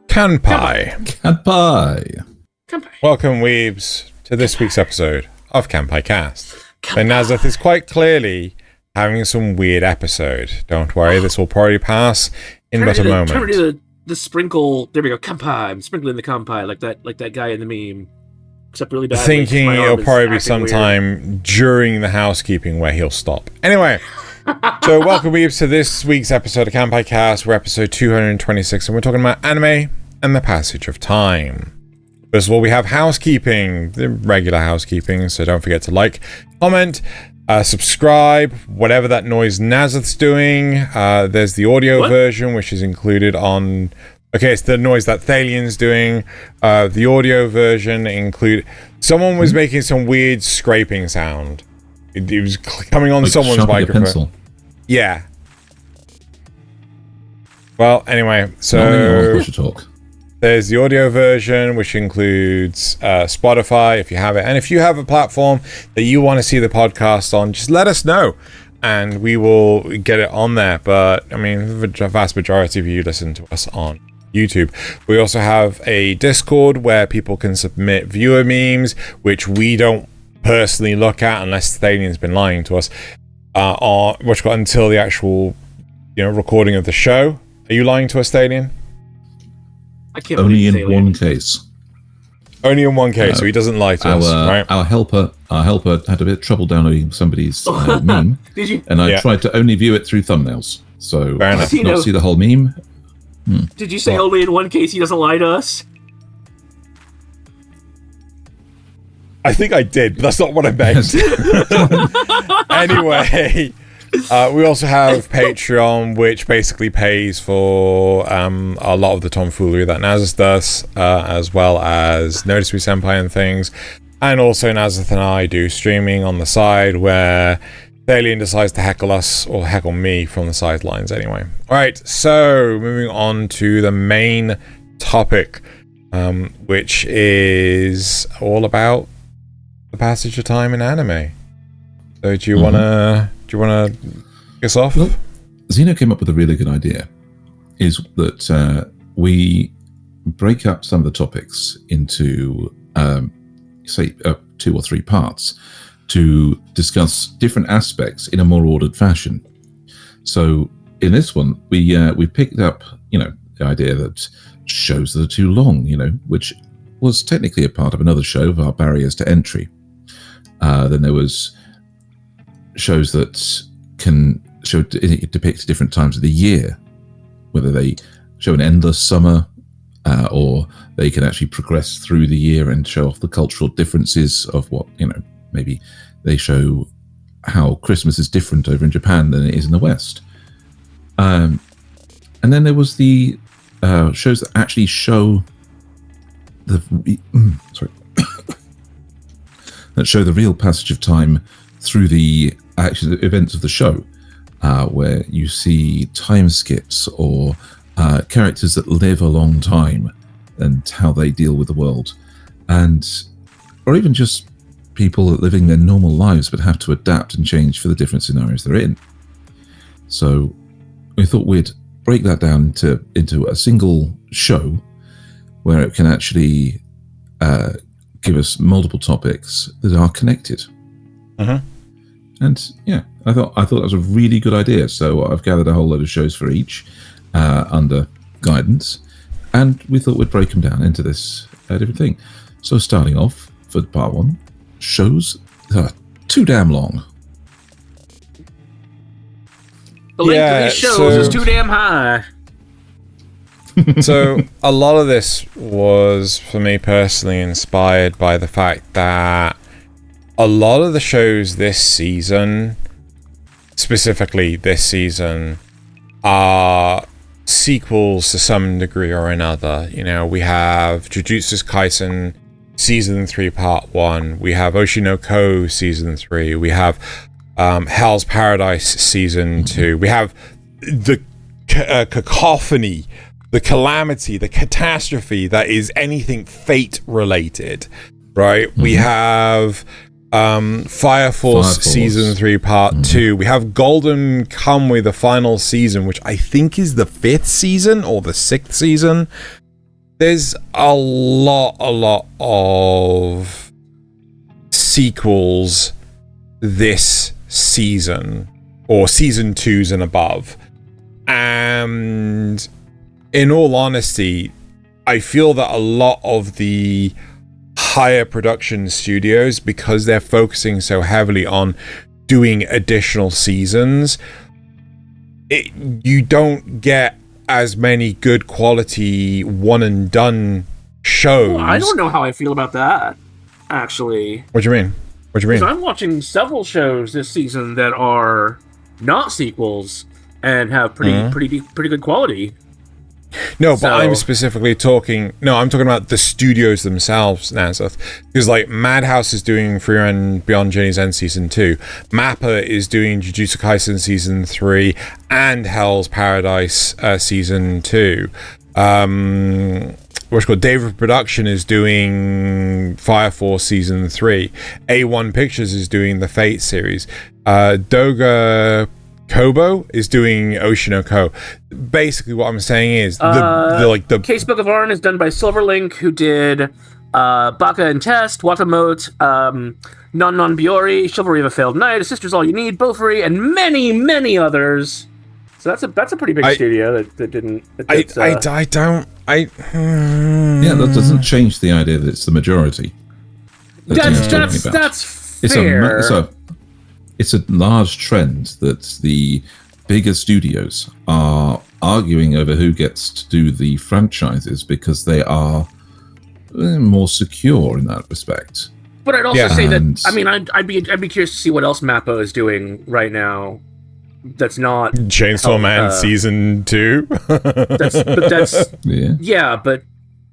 Kanpai. Welcome, weebs, to this week's episode of Kanpai Cast. And Nasuth is quite clearly having some weird episode. Don't worry, this will probably pass in but a moment. Turn me to the sprinkle. There we go. Kanpai. I'm sprinkling the kanpai like that guy in the meme. Except really bad. Thinking it'll probably be sometime during the housekeeping where he'll stop. Anyway, so welcome, weebs, to this week's episode of Kanpai Cast. We're episode 226, and we're talking about anime and the passage of time. First of all, we have housekeeping, the regular housekeeping, so don't forget to like, comment, subscribe, whatever that noise Nasuth's doing. There's the audio version, which is included on... Okay, it's the noise that Thaylien's doing. The audio version include... Someone was making some weird scraping sound. It was coming on like someone's microphone. Pencil. Yeah. Well, anyway, so... talk. There's the audio version, which includes Spotify, if you have it. And if you have a platform that you want to see the podcast on, just let us know, and we will get it on there. But, I mean, the vast majority of you listen to us on YouTube. We also have a Discord where people can submit viewer memes, which we don't personally look at unless Thaylien's been lying to us, until the actual recording of the show. Are you lying to us, Thaylien? I can't Only in one case. Only in one case, so he doesn't lie to us, right? Our helper had a bit of trouble downloading somebody's meme. Did you? And I tried to only view it through thumbnails, so I did not see the whole meme. Did you say only in one case he doesn't lie to us? I think I did, but that's not what I meant. Anyway... we also have Patreon, which basically pays for a lot of the tomfoolery that Nasuth does, as well as Notice Me Senpai and things. And also Nasuth and I do streaming on the side where Thaylien decides to heckle us, or heckle me from the sidelines anyway. Alright, so moving on to the main topic, which is all about the passage of time in anime. So do you want to kick us off? Well, Xeno came up with a really good idea, is that we break up some of the topics into, say, 2 or 3 parts to discuss different aspects in a more ordered fashion. So in this one, we picked up, the idea that shows that are too long, which was technically a part of another show of our barriers to entry. Then there was shows that can depict different times of the year, whether they show an endless summer or they can actually progress through the year and show off the cultural differences of what, maybe they show how Christmas is different over in Japan than it is in the West. And then there was the shows that actually show the that show the real passage of time through the actual events of the show, where you see time skips or characters that live a long time and how they deal with the world, or even just people that living their normal lives but have to adapt and change for the different scenarios they're in. So we thought we'd break that down into a single show where it can actually give us multiple topics that are connected. And yeah, I thought that was a really good idea. So I've gathered a whole load of shows for each under guidance, and we thought we'd break them down into this different thing. So starting off for part 1, shows that are too damn long. The length of these shows is too damn high. So a lot of this was, for me personally, inspired by the fact that a lot of the shows this season, specifically this season, are sequels to some degree or another. We have Jujutsu Kaisen Season 3 Part 1. We have Oshinoko Season 3. We have Hell's Paradise Season 2. We have the cacophony, the calamity, the catastrophe that is anything fate related, right? We have Fire Force Season 3 Part 2. We have Golden Kamuy, the final season, which I think is the 5th season or the 6th season. There's a lot of sequels this season, or season 2s and above. And in all honesty, I feel that a lot of the higher production studios, because they're focusing so heavily on doing additional seasons, you don't get as many good quality one and done shows. Well, I don't know how I feel about that, actually. What do you mean? Because I'm watching several shows this season that are not sequels and have pretty good quality. No, but I'm specifically talking... No, I'm talking about the studios themselves, Nasuth. Because, like, Madhouse is doing Frieren Beyond Journey's End Season 2. MAPPA is doing Jujutsu Kaisen Season 3 and Hell's Paradise Season 2. What's called David Production is doing Fire Force Season 3. A1 Pictures is doing the Fate series. Doga Kobo is doing Oshinoko. Basically, what I'm saying is the Casebook of Arn is done by Silverlink, who did Baka and Test, Watamote, Non Non Biori, Chivalry of a Failed Knight, A Sister's All You Need, Bofuri, and many others. So that's a pretty big studio that didn't. Yeah, that doesn't change the idea that it's the majority. That's fair. It's a large trend that the bigger studios are arguing over who gets to do the franchises because they are more secure in that respect. But I'd also say that I'd be curious to see what else MAPPA is doing right now. That's not Chainsaw Man Season 2. But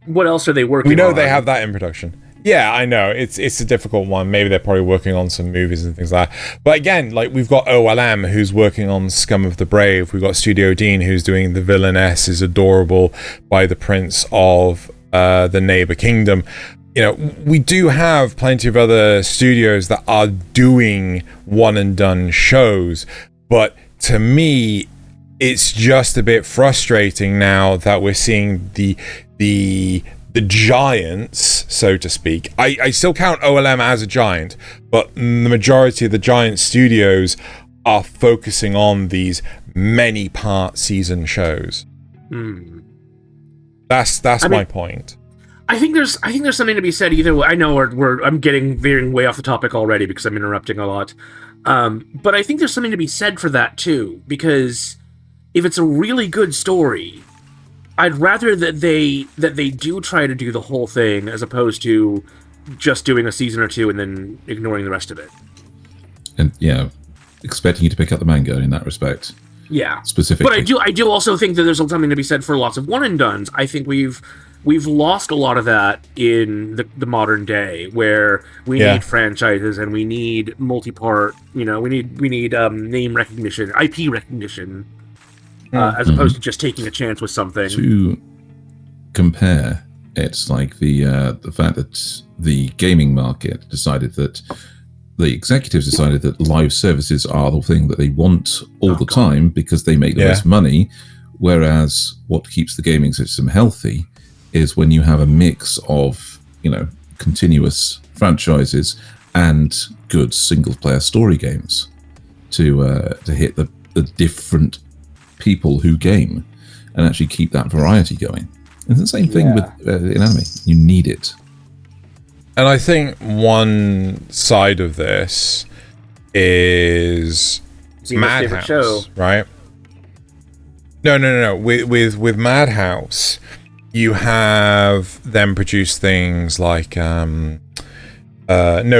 what else are they working on? We know they have that in production. Yeah, I know. It's a difficult one. Maybe they're probably working on some movies and things like that. But again, like, we've got OLM who's working on Scum of the Brave. We've got Studio Dean who's doing The Villainess is Adorable by the Prince of the Neighbor Kingdom. You know, we do have plenty of other studios that are doing one and done shows. But to me, it's just a bit frustrating now that we're seeing the giants, so to speak. I still count OLM as a giant, but the majority of the giant studios are focusing on these many part season shows. That's my point. I think there's something to be said either way. I know I'm veering way off the topic already because I'm interrupting a lot. But I think there's something to be said for that too, because if it's a really good story, I'd rather that they do try to do the whole thing as opposed to just doing a season or two and then ignoring the rest of it. And expecting you to pick up the manga in that respect. Yeah, specifically. But I do also think that there's something to be said for lots of one and dones. I think we've lost a lot of that in the modern day, where we need franchises and we need multi-part. We need name recognition, IP recognition. As opposed to just taking a chance with something. To compare, it's like the fact that the gaming market decided that the executives decided that live services are the thing that they want all the time because they make the most money, whereas what keeps the gaming system healthy is when you have a mix of, continuous franchises and good single-player story games to hit the different people who game and actually keep that variety going. It's the same thing with in anime. You need it. And I think one side of this is Madhouse, right? No. With Madhouse, you have them produce things like No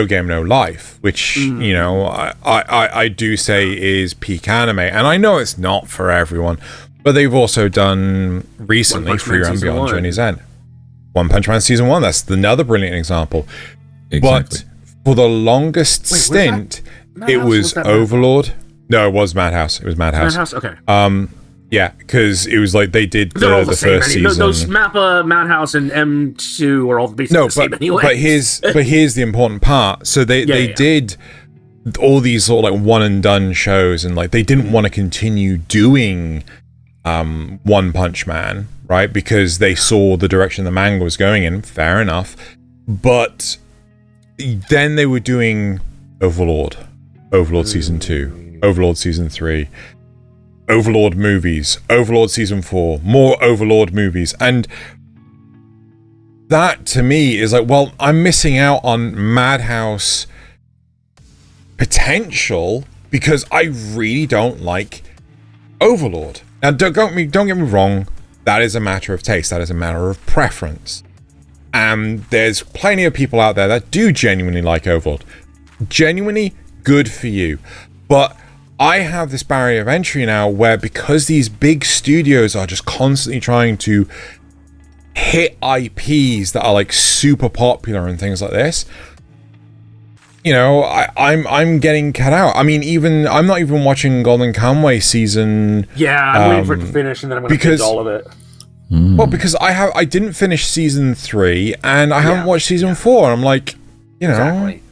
Game No Life, which I do say is peak anime, and I know it's not for everyone, but they've also done recently Frieren Beyond Journey's End. One Punch Man Season 1, that's another brilliant example. Exactly. But for the longest stint, it was Overlord. No, it was Madhouse. It was Madhouse. Madhouse, okay. Yeah, because it was like they did They're all the same first anyway. season. Those Mappa, Madhouse, and M2 are all basically the same anyway. but here's the important part. So they did all these sort of like one and done shows, and like they didn't want to continue doing One Punch Man, right? Because they saw the direction the manga was going in. Fair enough. But then they were doing Overlord Season 2, Overlord Season 3, Overlord movies, Overlord Season 4, more Overlord movies. And that to me is like, well, I'm missing out on Madhouse potential because I really don't like Overlord. Now, don't get me wrong, that is a matter of taste, that is a matter of preference. And there's plenty of people out there that do genuinely like Overlord. Genuinely good for you. But I have this barrier of entry now where, because these big studios are just constantly trying to hit IPs that are like super popular and things like this, you know, I'm getting cut out. I mean, I'm not even watching Golden Kamuy season. Yeah, I'm waiting for it to finish, and then I'm going to binge all of it. Well, because I didn't finish season 3, and I haven't watched season 4. I'm like, you know. Exactly.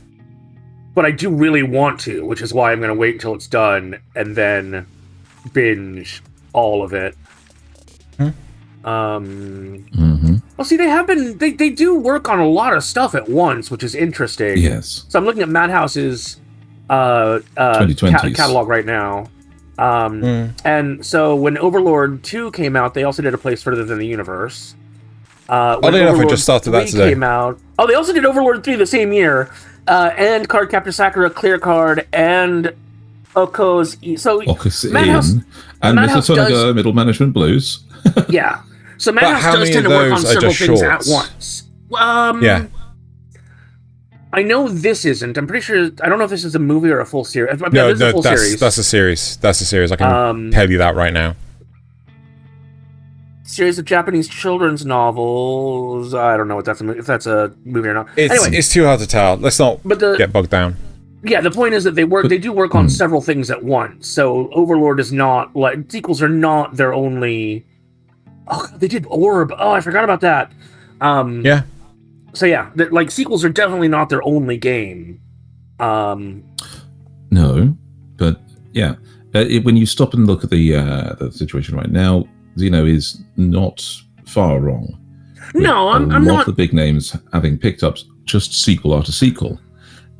But I do really want to, which is why I'm going to wait until it's done and then binge all of it. Well, see, they do work on a lot of stuff at once, which is interesting. Yes. So I'm looking at Madhouse's catalog right now. And so when Overlord 2 came out, they also did A Place Further Than the Universe. I don't know if I just started that today. Came out. Oh, they also did Overlord 3 the same year. And Cardcaptor Sakura, Clear Card, and Oko's... Madhouse... And Mr. Sonic Middle Management Blues. Yeah. So Madhouse does tend to work on several things at once. Yeah. I know this isn't. I'm pretty sure... I don't know if this is a movie or a full series. No, that's a series. That's a series. I can tell you that right now. Series of Japanese children's novels. I don't know if that's a movie or not. It's too hard to tell. Let's not get bogged down. Yeah, the point is that they do work on several things at once. So Overlord is not like sequels are not their only. Oh, they did Orb. Oh, I forgot about that. Yeah. So yeah, like sequels are definitely not their only game. No, but yeah, when you stop and look at the situation right now, Xeno is not far wrong. No, I'm not. A lot of the big names having picked up just sequel after sequel,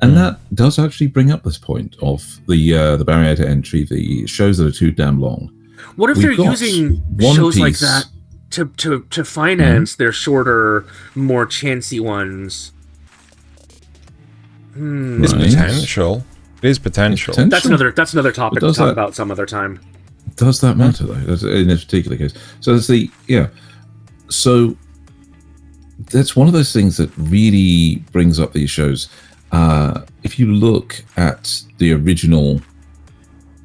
and that does actually bring up this point of the barrier to entry, the shows that are too damn long. What if they're using shows like that to finance their shorter, more chancy ones? It's potential. It is potential. That's another topic to talk about some other time. Does that matter though? In this particular case, so there's so that's one of those things that really brings up these shows. If you look at the original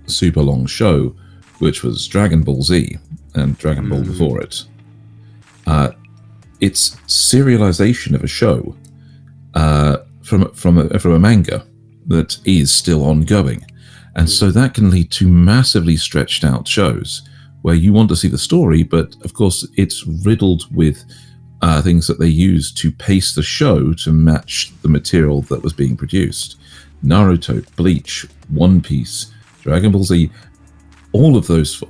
super long show, which was Dragon Ball Z and Dragon Ball before it, it's serialization of a show from a manga that is still ongoing. And so that can lead to massively stretched out shows where you want to see the story, but of course it's riddled with things that they use to pace the show to match the material that was being produced. Naruto, Bleach, One Piece, Dragon Ball Z, all of those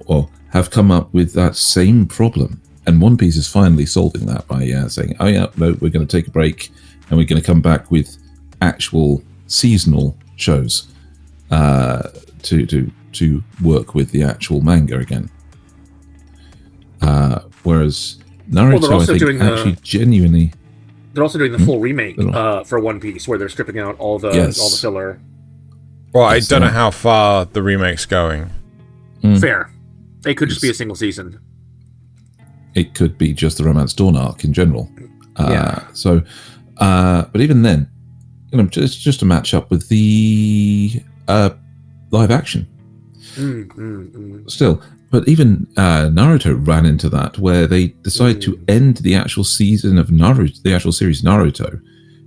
have come up with that same problem. And One Piece is finally solving that by saying, oh yeah, no, we're going to take a break and we're going to come back with actual seasonal shows. To work with the actual manga again, whereas Naruto, I think, actually genuinely. They're also doing the full remake for One Piece, where they're stripping out all the filler. Well, I don't know how far the remake's going. Fair, it could just be a single season. It could be just the Romance Dawn arc in general. So, but even then, just to match up with the live action. Still, but even Naruto ran into that, where they decided to end the actual season of Naruto, the actual series Naruto,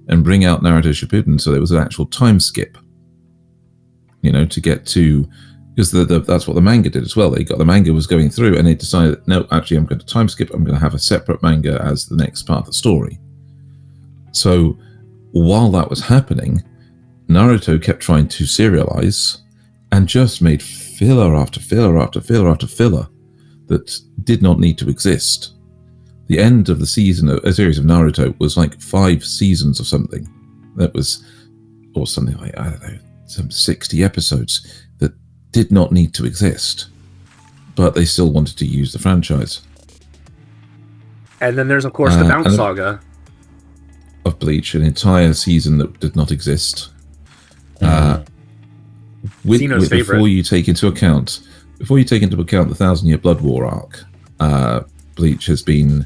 and bring out Naruto Shippuden, so there was an actual time skip. To get to because that's what the manga did as well. The manga was going through, and they decided, no, actually, I'm going to time skip. I'm going to have a separate manga as the next part of the story. So while that was happening, Naruto kept trying to serialize and just made filler after filler after filler after filler that did not need to exist. The end of the season, a series of Naruto, was like 5 seasons of something. That was, or something like, I don't know, some 60 episodes that did not need to exist, but they still wanted to use the franchise. And then there's, of course, the Bounce Saga of Bleach, an entire season that did not exist. Before you take into account the 1,000-Year Blood War arc, Bleach has been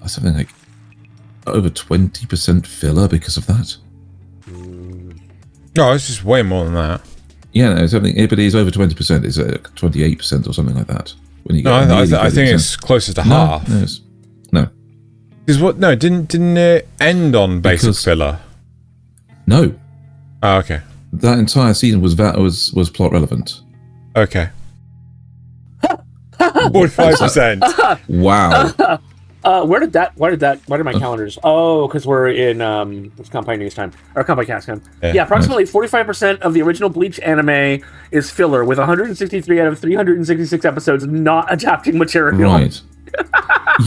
something like over 20% filler because of that. No, it's just way more than that. Yeah, no, something, but it is over 20%. It's 28% or something like that. When you I think it's closer to half. No. Because what? No, didn't it end on basic filler? No. Oh, okay. That entire season was plot relevant. Okay. 45%. Wow. Where did my calendars? Oh, because we're in it's Kanpai News time or Kanpai Cast time. Yeah, approximately 45% of the original Bleach anime is filler, with 163 out of 366 episodes not adapting material. Right.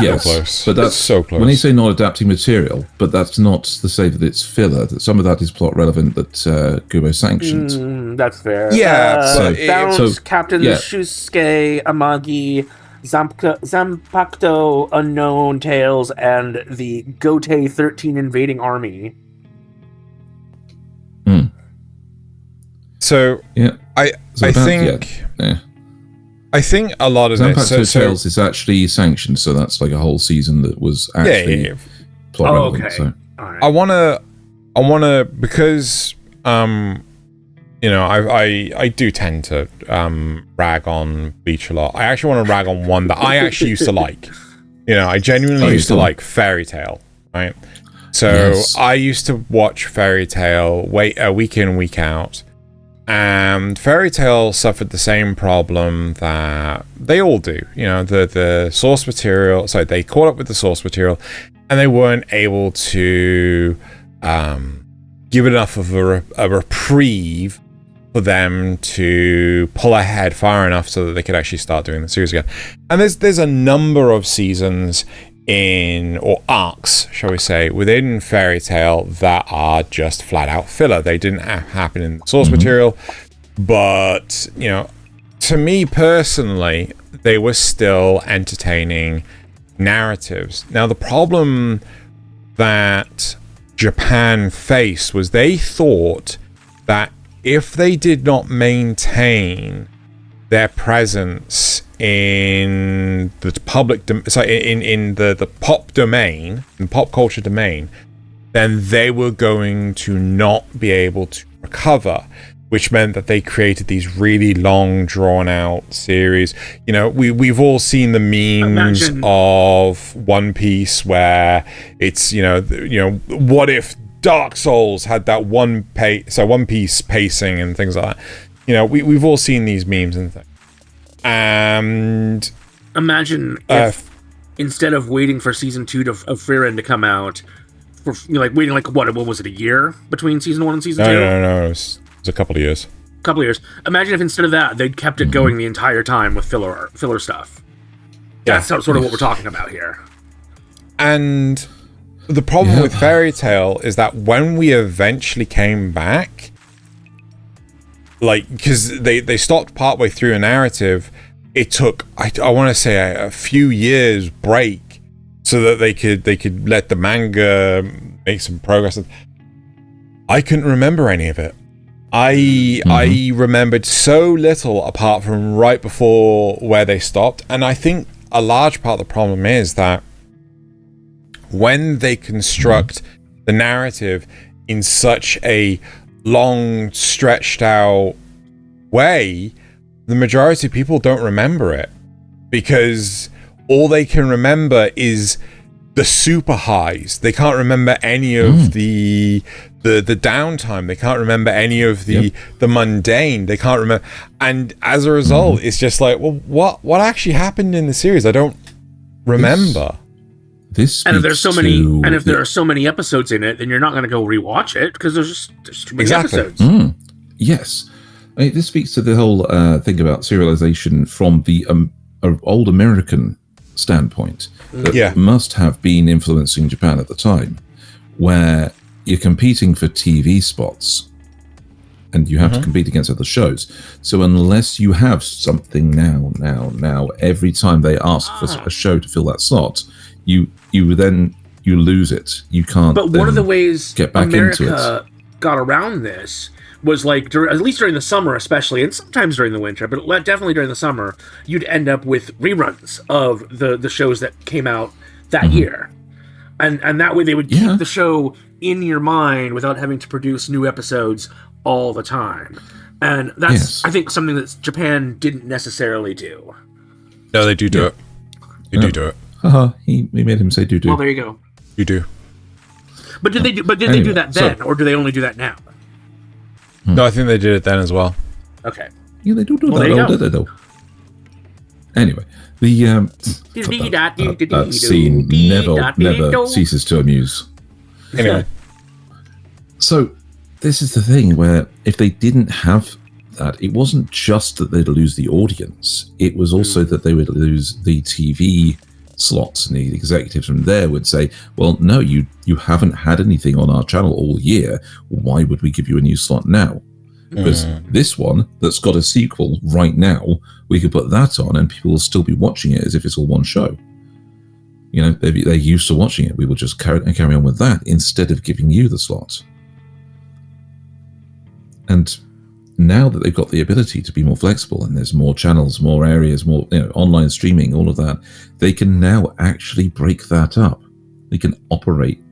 Yes, so close. But that's so close. When you say not adapting material, but that's not to say that it's filler. That some of that is plot relevant that Kubo sanctioned. That's fair. Yeah. Bounce, Captain Shusuke, Amagi, Zanpakuto, Unknown Tales, and the Gotei 13 invading army. So I think a lot of this. Tales is actually sanctioned, so that's like a whole season that was actually plot relevant. Okay. So. Right. I wanna because I do tend to rag on Bleach a lot. I actually want to rag on one that I actually used to like. I genuinely used to like Fairy Tail, right? So I used to watch Fairy Tail week in, week out. And Fairy Tail suffered the same problem that they all do. The source material. So they caught up with the source material, and they weren't able to give enough of a reprieve for them to pull ahead far enough so that they could actually start doing the series again. And there's a number of seasons or arcs, shall we say, within Fairy Tail that are just flat out filler. They didn't happen in the source material, but to me personally, they were still entertaining narratives. Now, the problem that Japan faced was they thought that if they did not maintain their presence in the public, in the pop domain, in pop culture domain, then they were going to not be able to recover, which meant that they created these really long, drawn-out series. We've all seen the memes of One Piece where it's what if Dark Souls had that One Piece pacing and things like that. We've all seen these memes and things. And imagine if instead of waiting for season 2 of Frieren to come out, for waiting what was it, a year between season 1 and season 2? No, it was a couple of years. Imagine if instead of that they'd kept it going the entire time with filler stuff. That's sort of what we're talking about here. And the problem with Fairy Tail is that when we eventually came back, because they stopped partway through a narrative, it took I want to say a few years break so that they could let the manga make some progress. I couldn't remember any of it. I remembered so little apart from right before where they stopped, and I think a large part of the problem is that when they construct the narrative in such a long, stretched out way, the majority of people don't remember it because all they can remember is the super highs. They can't remember any of the the downtime. They can't remember any of the mundane. They can't remember, and as a result, it's just like, well, what actually happened in the series? I don't remember. This and if there's so many, and if there are so many episodes in it, then you're not going to go rewatch it because there's too many episodes. Yes, I mean, this speaks to the whole thing about serialization from the old American standpoint that must have been influencing Japan at the time, where you're competing for TV spots and you have to compete against other shows. So unless you have something now, every time they ask for a show to fill that slot, you lose it. You can't. But one of the ways get back America into it. Got around this was like, at least during the summer especially, and sometimes during the winter, but definitely during the summer, you'd end up with reruns of the shows that came out that year. And that way they would keep the show in your mind without having to produce new episodes all the time. And that's, I think, something that Japan didn't necessarily do. No, they do it. They do it. He made him say do. Well, there you go. You do. But did they do that then, or do they only do that now? No, I think they did it then as well. Okay. Yeah, they do that though. Anyway, the scene never ceases to amuse. Anyway. So, this is the thing where if they didn't have that, it wasn't just that they'd lose the audience, it was also that they would lose the TV slots, and the executives from there would say, well, no, you haven't had anything on our channel all year, why would we give you a new slot now? Because this one that's got a sequel right now, we could put that on and people will still be watching it as if it's all one show. You know, they're used to watching it. We will just carry on with that instead of giving you the slot. And now that they've got the ability to be more flexible and there's more channels, more areas, more online streaming, all of that, they can now actually break that up. They can operate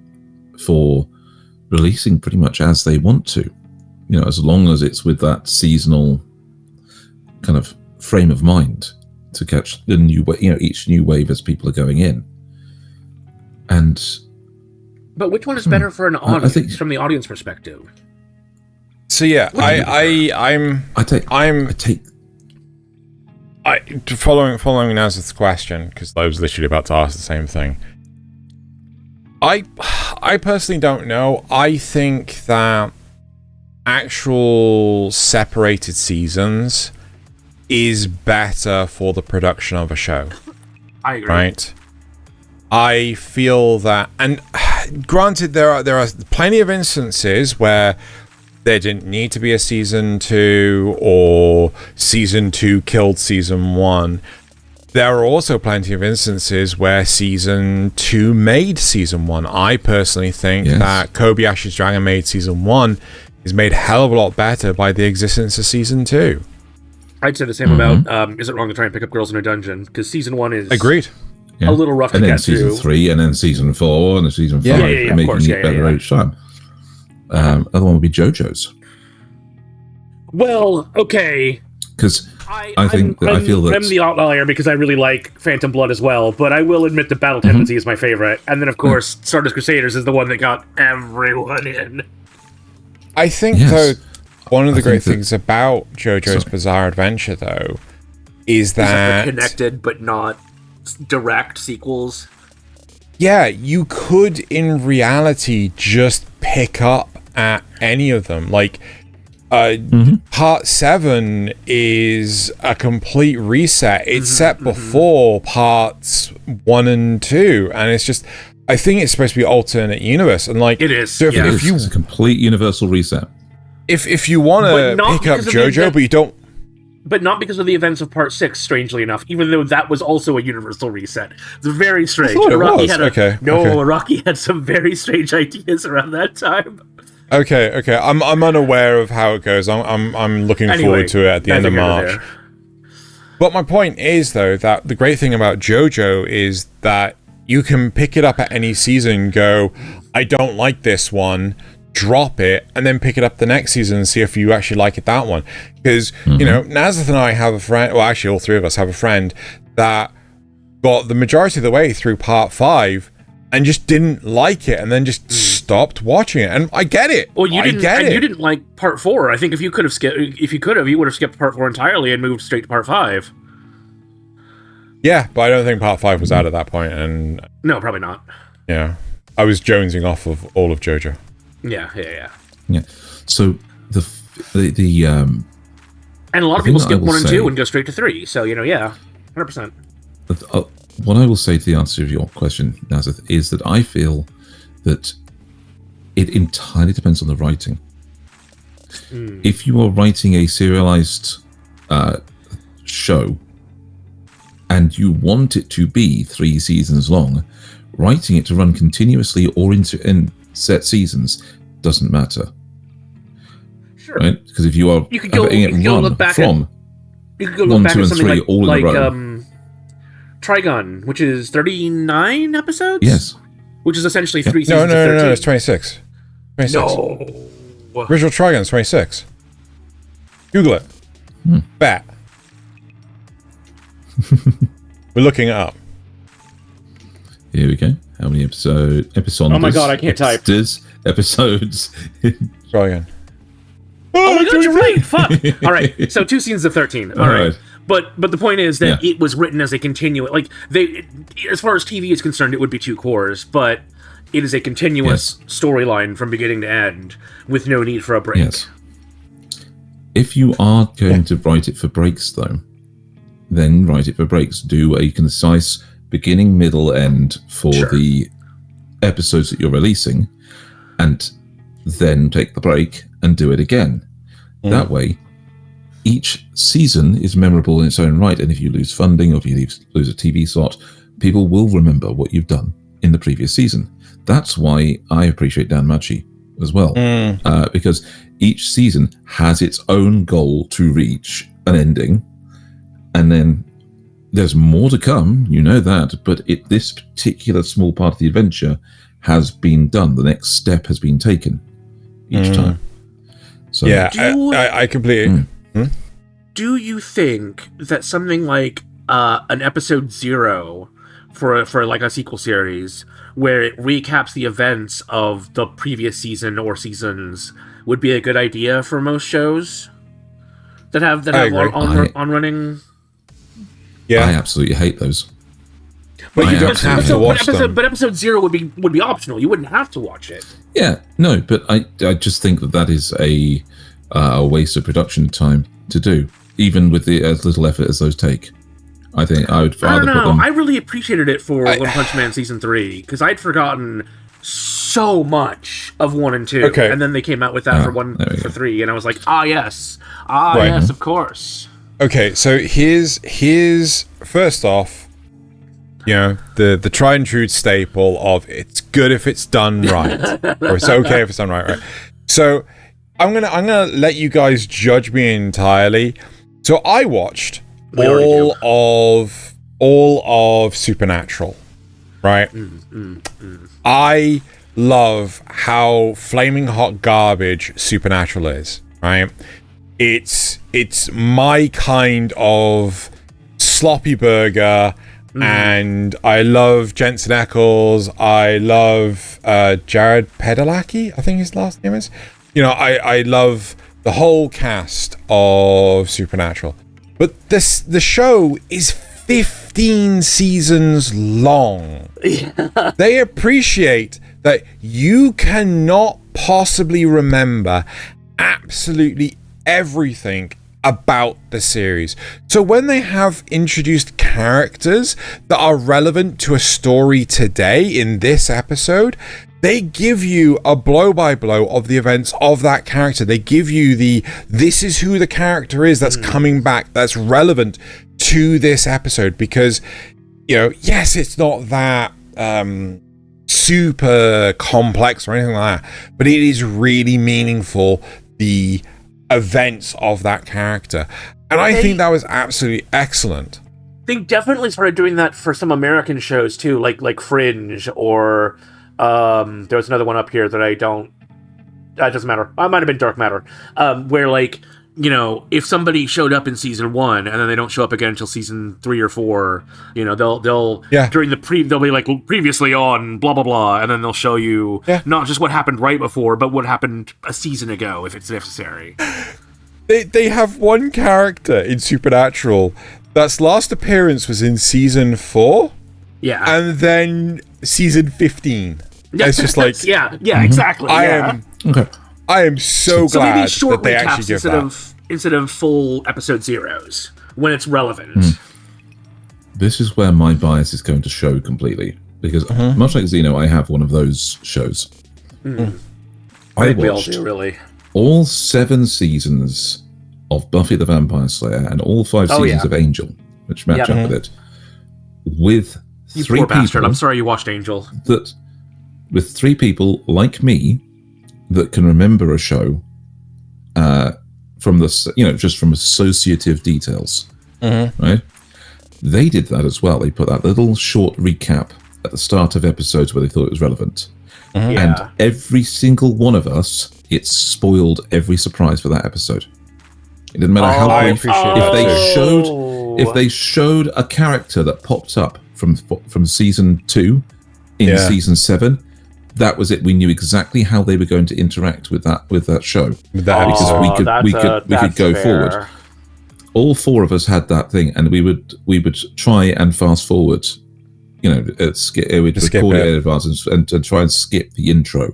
for releasing pretty much as they want to, as long as it's with that seasonal kind of frame of mind to catch the new, each new wave as people are going in. But which one is better for an audience, I think, from the audience perspective? So yeah, following Nasuth's question, because I was literally about to ask the same thing. I personally don't know. I think that actual separated seasons is better for the production of a show. I agree. Right? I feel that, and granted, there are plenty of instances where there didn't need to be a season 2, or season 2 killed season 1. There are also plenty of instances where season 2 made season 1. I personally think that Kobayashi's Dragon Maid season 1 is made a hell of a lot better by the existence of season 2. I'd say the same about Is It Wrong to Try and Pick Up Girls in a Dungeon? Because season 1 is agreed. A little rough to get through. And then season 3, and then season 4, and then season 5, making it better each time. Other one would be Jojo's. Well, okay. Because I feel that I'm the outlier because I really like Phantom Blood as well, but I will admit that Battle Tendency is my favorite, and then of course Stardust Crusaders is the one that got everyone in. I think though one of the great things about JoJo's Bizarre Adventure though is that they're connected but not direct sequels. Yeah, you could in reality just pick up at any of them. Like part 7 is a complete reset. It's set before parts 1 and 2, and it's just, I think it's supposed to be alternate universe, and like it is. So it's a complete universal reset. If you want to pick up JoJo, but you don't. But not because of the events of Part 6, strangely enough, even though that was also a universal reset. It's very strange. Araki had some very strange ideas around that time. Okay. I'm unaware of how it goes. I'm looking forward to it at the end of March. But my point is, though, that the great thing about JoJo is that you can pick it up at any season, go, I don't like this one, drop it, and then pick it up the next season and see if you actually like it that one. Because, Nasuth and I have a friend, well, actually all three of us have a friend that got the majority of the way through part 5 and just didn't like it, and then just stopped watching it, and I get it. Well, you I didn't. get And it. you didn't like part 4. I think if you could have skipped, you would have skipped part 4 entirely and moved straight to part 5. Yeah, but I don't think part 5 was out at that point, and No, probably not. yeah, I was jonesing off of all of JoJo. Yeah. Yeah. So the And a lot of thing people that I skip will 1 and say- 2 and go straight to 3. So, yeah, 100%. what I will say to the answer of your question, Nasuth, is that I feel that it entirely depends on the writing. If you are writing a serialized show and you want it to be 3 seasons long, writing it to run continuously or in set seasons doesn't matter. Sure. Right? Because if you are You could go- letting you it could go run look back from You could go 1, look back 2, at and something 3 all in a row. Trigun, which is 39 episodes? Yes. Which is essentially 3 No, seasons of 13. no, it's 26. 26. No. Original Trigun's 26. Google it. Bet. We're looking it up. Here we go. How many episodes? Oh my God, I can't type. Episodes. Try again. Oh my God, you're right. Fuck. All right. So 2 seasons of 13. All right. Alright. But the point is that Yeah. it was written as a continuous, like as far as TV is concerned, it would be 2 cores, but it is a continuous storyline from beginning to end with no need for a break. Yes. If you are going to write it for breaks, though, then write it for breaks. Do a concise beginning, middle, end for Sure. the episodes that you're releasing, and then take the break and do it again. That way, each season is memorable in its own right, and if you lose funding or if you lose a TV slot, people will remember what you've done in the previous season. That's why I appreciate Dan Machi as well, because each season has its own goal to reach an ending, and then there's more to come, you know that, but this particular small part of the adventure has been done. The next step has been taken each time. So Yeah, I completely... Do you think that something like an episode 0 for like a sequel series where it recaps the events of the previous season or seasons would be a good idea for most shows that have agree. on running? Yeah. I absolutely hate those. But you I don't absolutely have to watch them. But episode 0 would be optional. You wouldn't have to watch it. Yeah, no, but I just think that is a waste of production time to do, even with as little effort as those take. I think I would I rather don't put know. them. I really appreciated it for One Punch Man season 3 because I'd forgotten so much of 1 and 2, Okay. and then they came out with that there we go. 3, and I was like, yes, Right. yes, of course. Okay, so here's first off, the tried and true staple of it's good if it's done right, or it's okay if it's done right. So I'm gonna let you guys judge me entirely. So I watched all of Supernatural, right? I love how flaming hot garbage Supernatural is, right? It's my kind of sloppy burger, and I love Jensen Ackles. I love Jared Padalecki, I think his last name is. I love the whole cast of Supernatural. But the show is 15 seasons long. They appreciate that you cannot possibly remember absolutely everything about the series. So when they have introduced characters that are relevant to a story today in this episode, they give you a blow-by-blow of the events of that character. They give you this is who the character is that's coming back, that's relevant to this episode. Because, yes, it's not that super complex or anything like that, but it is really meaningful, the events of that character. And I think that was absolutely excellent. They definitely started doing that for some American shows too, like Fringe, or there was another one up here that I don't. It doesn't matter. It might have been Dark Matter, where like if somebody showed up in season 1 and then they don't show up again until season 3 or 4, they'll during they'll be like previously on blah blah blah, and then they'll show you not just what happened right before, but what happened a season ago if it's necessary. They have one character in Supernatural that's last appearance was in season 4. Yeah. And then season 15. It's just like exactly. I am so glad maybe short that they recaps actually give that. instead of full episode zeros when it's relevant. This is where my bias is going to show completely, because much like Xeno, I have one of those shows. I think we all do, really. All 7 seasons of Buffy the Vampire Slayer and all 5 seasons of Angel, which match up with it, with you 3 poor people. Bastard. I'm sorry you watched Angel. With 3 people like me that can remember a show from just from associative details, right? They did that as well. They put that little short recap at the start of episodes where they thought it was relevant. And every single one of us, it spoiled every surprise for that episode. It didn't matter how brief. If they showed a character that popped up from season 2 in season 7, that was it. We knew exactly how they were going to interact with that show because we could go forward. All 4 of us had that thing, and we would try and fast forward. We'd record it in advance and try and skip the intro.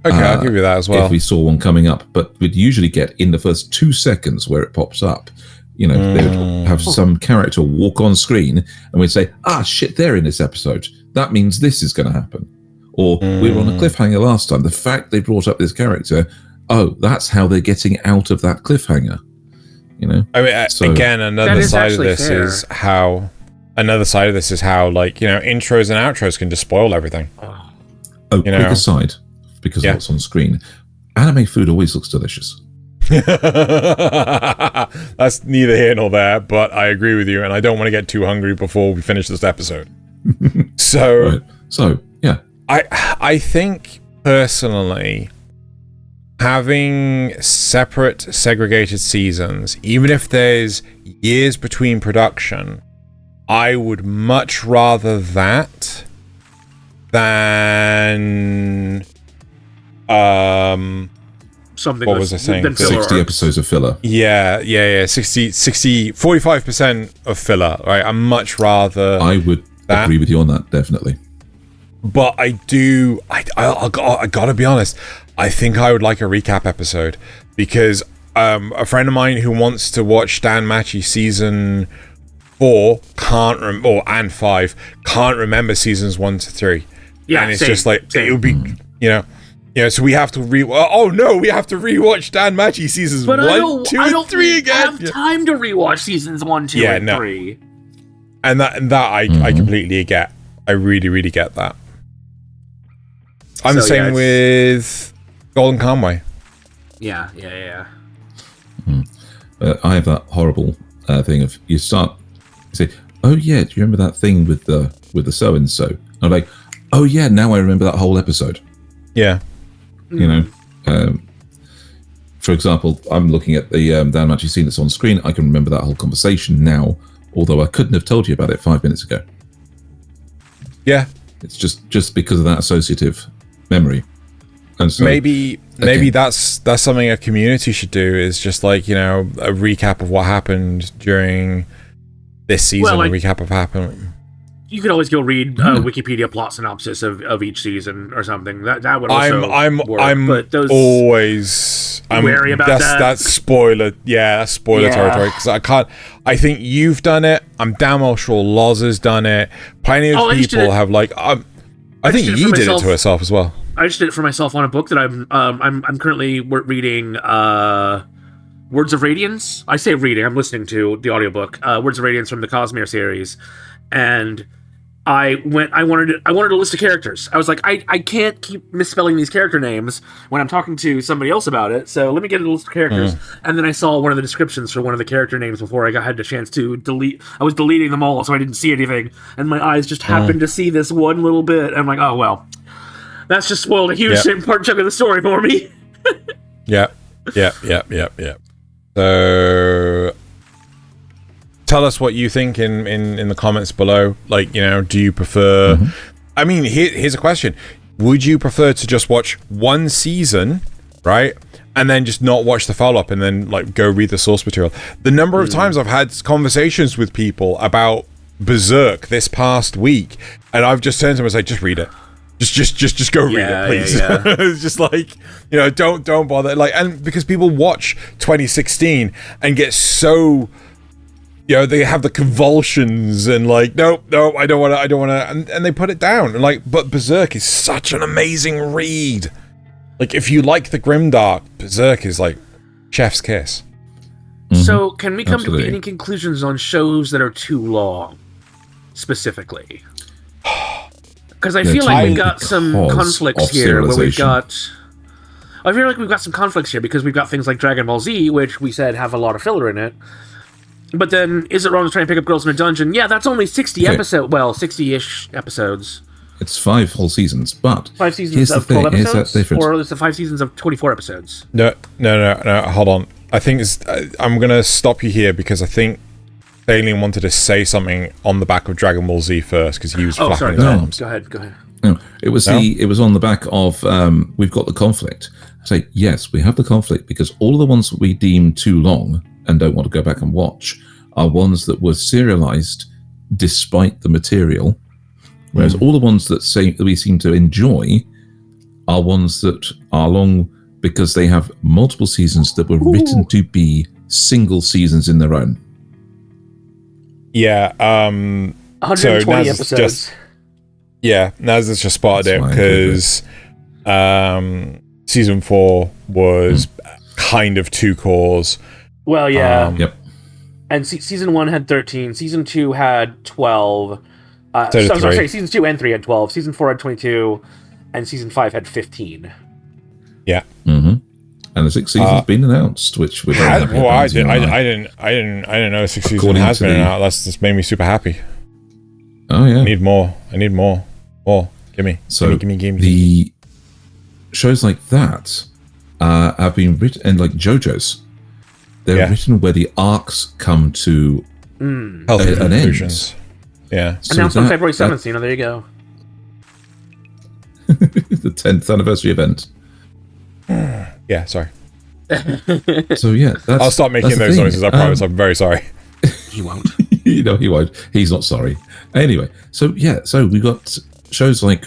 Okay, I'll give you that as well. If we saw one coming up, but we'd usually get in the first 2 seconds where it pops up. They would have some character walk on screen, and we'd say, shit, they're in this episode. That means this is going to happen. Or we were on a cliffhanger last time. The fact they brought up this character, that's how they're getting out of that cliffhanger. I mean, again, another side of this is how intros and outros can just spoil everything. Quick aside, because of what's on screen, anime food always looks delicious. That's neither here nor there, but I agree with you, and I don't want to get too hungry before we finish this episode. So yeah. I think personally, having separate, segregated seasons, even if there's years between production, I would much rather that than something. What was I saying? 60 episodes of filler. Yeah. 45% of filler, right? I'm much rather. I would agree with you on that, definitely. But I gotta be honest, I think I would like a recap episode, because a friend of mine who wants to watch Dan Machi season 4 and 5 can't remember seasons 1 to 3. Yeah, and it's just like it would be, so we have to we have to rewatch Dan Machi seasons 1, 2, and 3 again. I don't have time to rewatch seasons 1, 2, and 3. And that I completely get. I really, really get that. I'm the same with Golden Conway. Yeah. I have that horrible thing of you say, oh yeah, do you remember that thing with the so and so? I'm like, oh yeah, now I remember that whole episode. Yeah. For example, I'm looking at the Dan Machi scene that's on screen. I can remember that whole conversation now, although I couldn't have told you about it 5 minutes ago. Yeah. It's just because of that associative memory. And so, maybe that's something a community should do, is just like, a recap of what happened during this season, a recap of what happened. You could always go read Wikipedia plot synopsis of each season or something. That would also work. I'm always wary about that. That's spoiler. Yeah, that's spoiler territory, because I think you've done it. I'm damn well sure Loz has done it. Plenty of people have I think you did it to herself as well. I just did it for myself on a book that I'm currently reading. Words of Radiance. I say reading. I'm listening to the audiobook. Words of Radiance from the Cosmere series, and I wanted a list of characters. I was like, I can't keep misspelling these character names when I'm talking to somebody else about it. So let me get a list of characters. And then I saw one of the descriptions for one of the character names before I had the chance to delete. I was deleting them all, so I didn't see anything. And my eyes just happened to see this one little bit. And I'm like, oh well, that's just spoiled a huge chunk of the story for me. Yeah. So tell us what you think in the comments below. Like, do you prefer... I mean, here's a question. Would you prefer to just watch one season, right? And then just not watch the follow-up and then, like, go read the source material? The number of times I've had conversations with people about Berserk this past week, and I've just turned to them and said, just read it. Just go read it, please. It's just like, don't bother. Like, and because people watch 2016 and get so, they have the convulsions and like, nope, I don't want to, and they put it down. And like, but Berserk is such an amazing read. Like, if you like the grimdark, Berserk is like chef's kiss. So, can we come to any conclusions on shows that are too long, specifically? Because I feel like we've got some conflicts here where we've got... I feel like we've got some conflicts here because we've got things like Dragon Ball Z, which we said have a lot of filler in it. But then, is it wrong to try and pick up girls in a dungeon? Yeah, that's only 60 episodes. Well, 60-ish episodes. It's 5 whole seasons, but... 5 seasons of 12 episodes? Or is it 5 seasons of 24 episodes? No, hold on. I think I'm going to stop you here because I think Thaylien wanted to say something on the back of Dragon Ball Z first because he was flapping his arms. Go ahead. No, it was on the back of we've got the conflict. I say yes, we have the conflict because all of the ones that we deem too long and don't want to go back and watch are ones that were serialized despite the material, whereas all the ones that we seem to enjoy are ones that are long because they have multiple seasons that were written to be single seasons in their own. Yeah, 120 episodes. Naz has just spotted it because season 4 was kind of 2 cores. Well, yeah. Yep. And season 1 had 13. Season 2 had 12. Sorry, season 2 and 3 had 12. Season 4 had 22, and season 5 had 15. Yeah. And the 6th season's been announced, which we're very happy I about. didn't know the 6th season has been announced. That's just made me super happy. Oh yeah. I need more. More. Gimme. The shows like that have been written, and like JoJo's, they're written where the arcs come to healthy conclusions. Yeah. So announced on February 7th, there you go. The 10th anniversary event. Yeah, sorry. So yeah, I'll stop making those noises. I promise. I'm very sorry. He won't. He won't. He's not sorry. Anyway, so we got shows like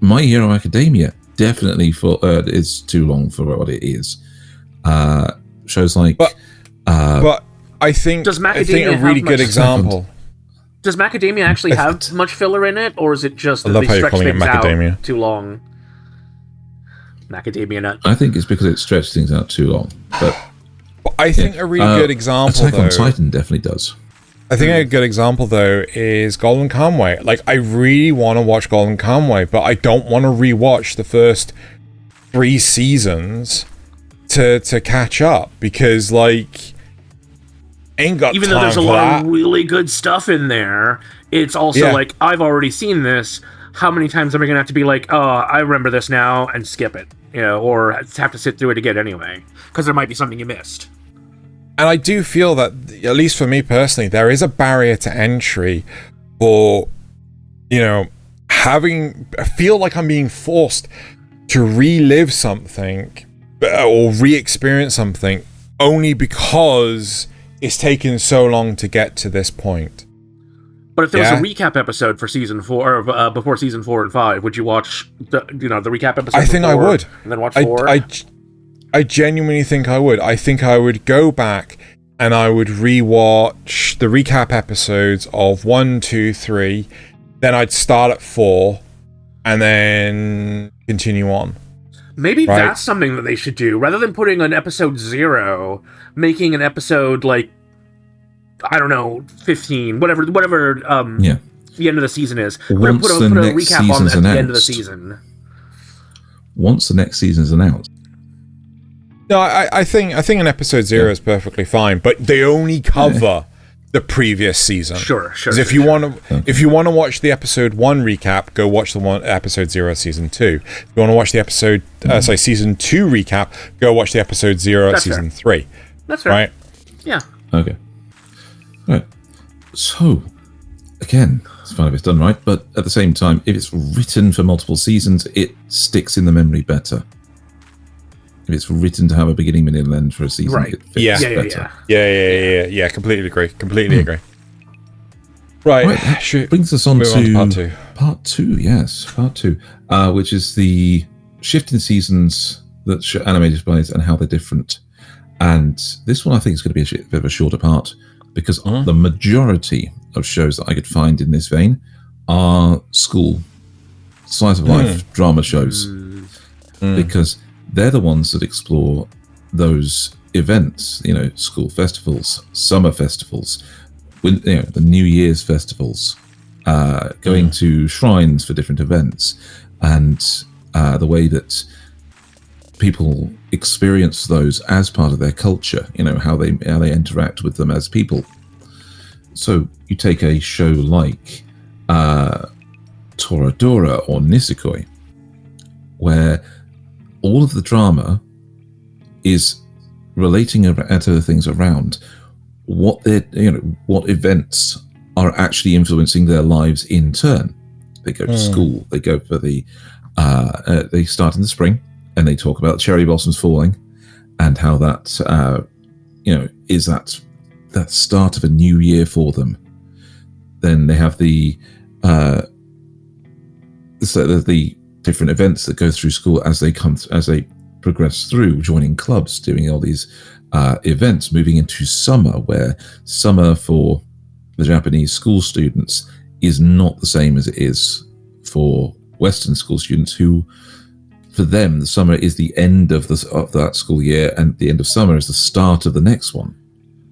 My Hero Academia. Definitely is too long for what it is. Shows like, but I think a really good example. Does Macadamia actually have much filler in it, or is it just that they stretch things out too long? Macadamia nut. I think it's because it stretched things out too long. But I think a really good example, Attack on Titan definitely does. I think a good example, though, is Golden Kamuy. Like, I really want to watch Golden Kamuy, but I don't want to rewatch the first 3 seasons to catch up because, like, ain't got even though there's a lot of really good stuff in there, it's also like, I've already seen this. How many times am I going to have to be like, oh, I remember this now, and skip it, or have to sit through it again anyway, because there might be something you missed. And I do feel that, at least for me personally, there is a barrier to entry for, I feel like I'm being forced to relive something or re-experience something only because it's taken so long to get to this point. But if there was a recap episode for season 4, or before season 4 and 5, would you watch the recap episode? I think I would. And then watch 4? I genuinely think I would. I think I would go back and I would rewatch the recap episodes of 1, 2, 3. Then I'd start at 4 and then continue on. Maybe that's something that they should do. Rather than putting an episode 0, making an episode like, I don't know, 15, whatever the end of the season is. Put a recap on at the end of the season. Once the next season's announced. No, I think an episode 0 is perfectly fine, but they only cover the previous season. Sure. If you want to watch the episode 1 recap, go watch the episode 0 season 2. If you want to watch the season 2 recap, go watch the episode 0 season 3. That's fair. Right? Yeah. Okay. Right. So, again, it's fine if it's done right, but at the same time, if it's written for multiple seasons, it sticks in the memory better. If it's written to have a beginning, middle, and end for a season, Right. it fits Yeah. better. Yeah. Completely agree. Completely agree. Right. That brings us on Move to on to part two. Part two, yes. Part two, which is the shift in seasons that anime displays and how they're different. And this one I think is going to be a bit of a shorter part because the majority of shows that I could find in this vein are school, slice of life drama shows. Because they're the ones that explore those events, school festivals, summer festivals, the New Year's festivals, going to shrines for different events, and the way that people experience those as part of their culture, how they interact with them as people. So you take a show like Toradora or Nisekoi, where all of the drama is relating to the things around what what events are actually influencing their lives in turn. They go to school, they go for they start in the spring and they talk about cherry blossoms falling and how that is that start of a new year for them. Then they have the different events that go through school as they progress through, joining clubs, doing all these events, moving into summer, where summer for the Japanese school students is not the same as it is for Western school students, who, for them, the summer is the end of that school year, and the end of summer is the start of the next one.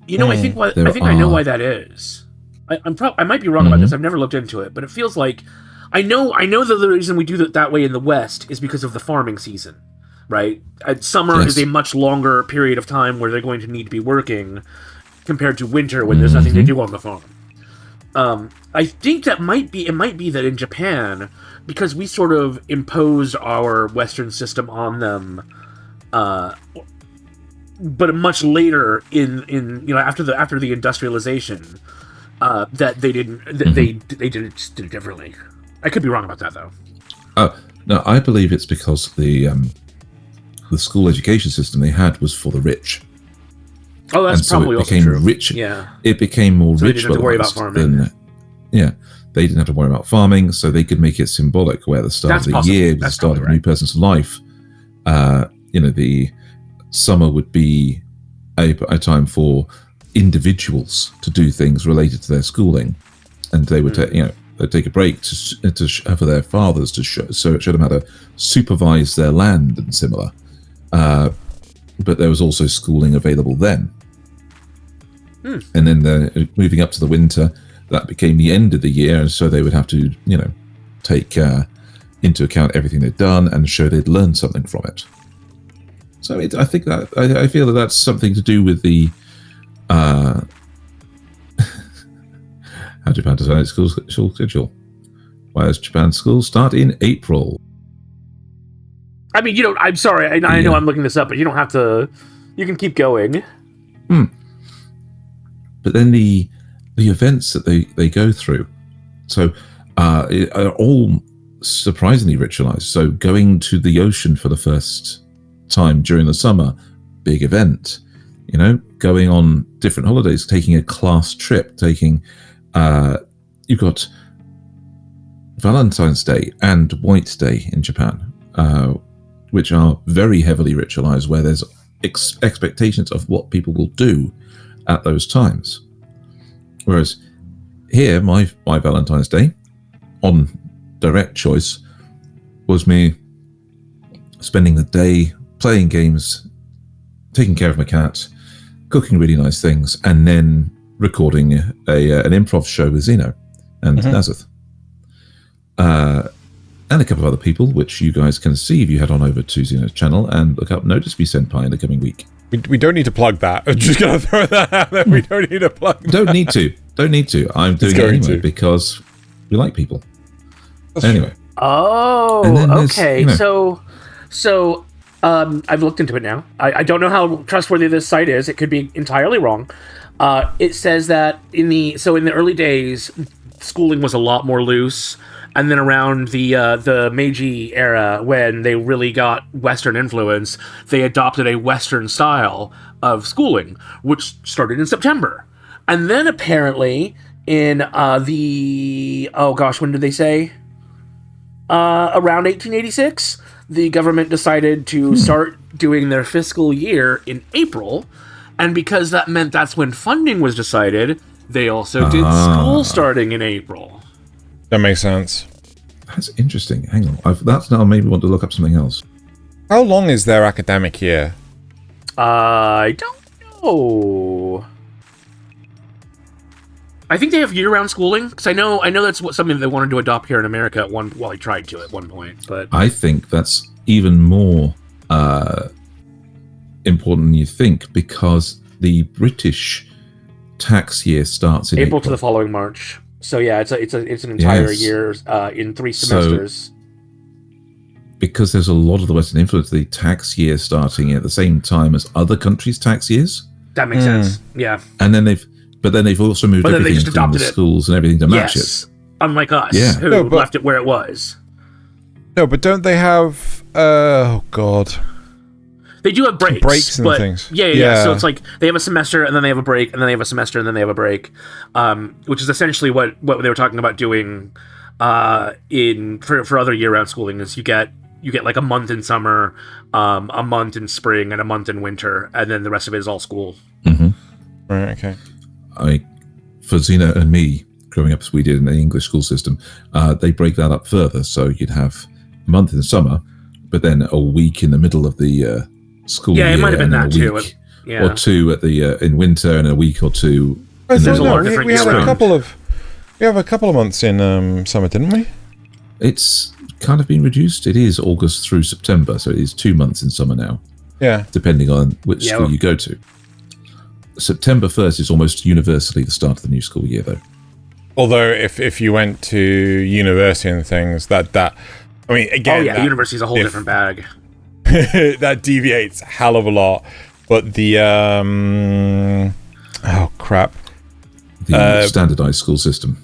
I think I know why that is. I might be wrong about this. I've never looked into it, but it feels like I know that the reason we do it that way in the West is because of the farming season, right? Summer is a much longer period of time where they're going to need to be working compared to winter when there's nothing to do on the farm. I think it might be that in Japan, because we sort of imposed our Western system on them, but much later in after the industrialization, that they didn't they did it differently. I could be wrong about that though. No, I believe it's because the school education system they had was for the rich. Oh, that's probably also true. Rich. Yeah, it became more so rich. They didn't have to worry about farming. They didn't have to worry about farming, so they could make it symbolic, where the start of the year was the start of a new person's life. The summer would be a time for individuals to do things related to their schooling, and they would they'd take a break for their fathers to show them how to supervise their land and similar. But there was also schooling available then. And then moving up to the winter, that became the end of the year, and so they would have to, take into account everything they'd done and show they'd learned something from it. So I think that I feel that that's something to do with the how Japan design its school schedule. Why does Japan's schools start in April? I mean, I'm sorry. I know I'm looking this up, but you don't have to. You can keep going. But then the events that they go through, so are all surprisingly ritualized. So going to the ocean for the first time during the summer, big event. Going on different holidays, taking a class trip, taking. You've got Valentine's Day and White Day in Japan, which are very heavily ritualized, where there's expectations of what people will do at those times. Whereas here, my Valentine's Day, on direct choice, was me spending the day playing games, taking care of my cat, cooking really nice things, and then recording an improv show with Xeno and Nasuth. And a couple of other people, which you guys can see if you head on over to Xeno's channel and look up Notice Me Senpai in the coming week. We don't need to plug that. I'm just going to throw that out there. We don't need to plug that. Don't need to. I'm doing it anyway because we like people. That's anyway. True. Oh, okay. So I've looked into it now. I don't know how trustworthy this site is. It could be entirely wrong. It says that in the early days, schooling was a lot more loose, and then around the Meiji era, when they really got Western influence, they adopted a Western style of schooling, which started in September, and then apparently in when did they say? Around 1886, the government decided to start doing their fiscal year in April, and because that meant that's when funding was decided, they also did school starting in April. That makes sense. That's interesting. Hang on. That's now made me want to look up something else. How long is their academic year? I don't know. I think they have year-round schooling, because I know that's something they wanted to adopt here in America I tried to at one point, but I think that's even more important than you think, because the British tax year starts in April to the following March. So yeah, it's an entire year in 3 semesters. Because there's a lot of the Western influence, the tax year starting at the same time as other countries' tax years. That makes sense. Yeah. And then they've also moved everything into the schools and everything to match it. Unlike us, who left it where it was. No, but don't they have? Oh God. They do have breaks and things. Yeah. So it's like they have a semester and then they have a break and then they have a semester and then they have a break, which is essentially what they were talking about doing for other year-round schooling. Is you get like a month in summer, a month in spring, and a month in winter, and then the rest of it is all school. Mm-hmm. Right. Okay. For Xena and me, growing up as we did in the English school system, they break that up further. So you'd have a month in the summer, but then a week in the middle of the school year. Yeah, it might have been that too. Or two at the in winter, and a week or two. We have a couple of months in summer, didn't we? It's kind of been reduced. It is August through September, so it is 2 months in summer now. Yeah, depending on which school you go to. September 1st is almost universally the start of the new school year, though. Although, if you went to university and things, that I mean, again, university is a whole different bag. That deviates a hell of a lot. But the the standardized school system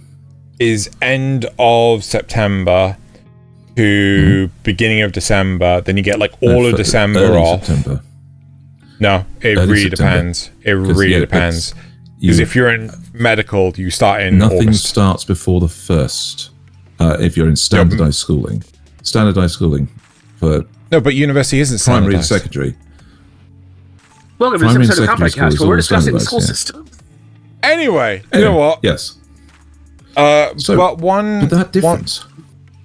is end of September to beginning of December. Then you get like all of December off. September. No, it early really September. depends. It really depends. Because if you're in medical, you start in nothing August. Starts before the 1st. If you're in standardized schooling, for but university isn't primary and standardized. secondary. Welcome to this episode of Kanpai Cast, where we're discussing the school system. Anyway, you know what? Yes. But that difference.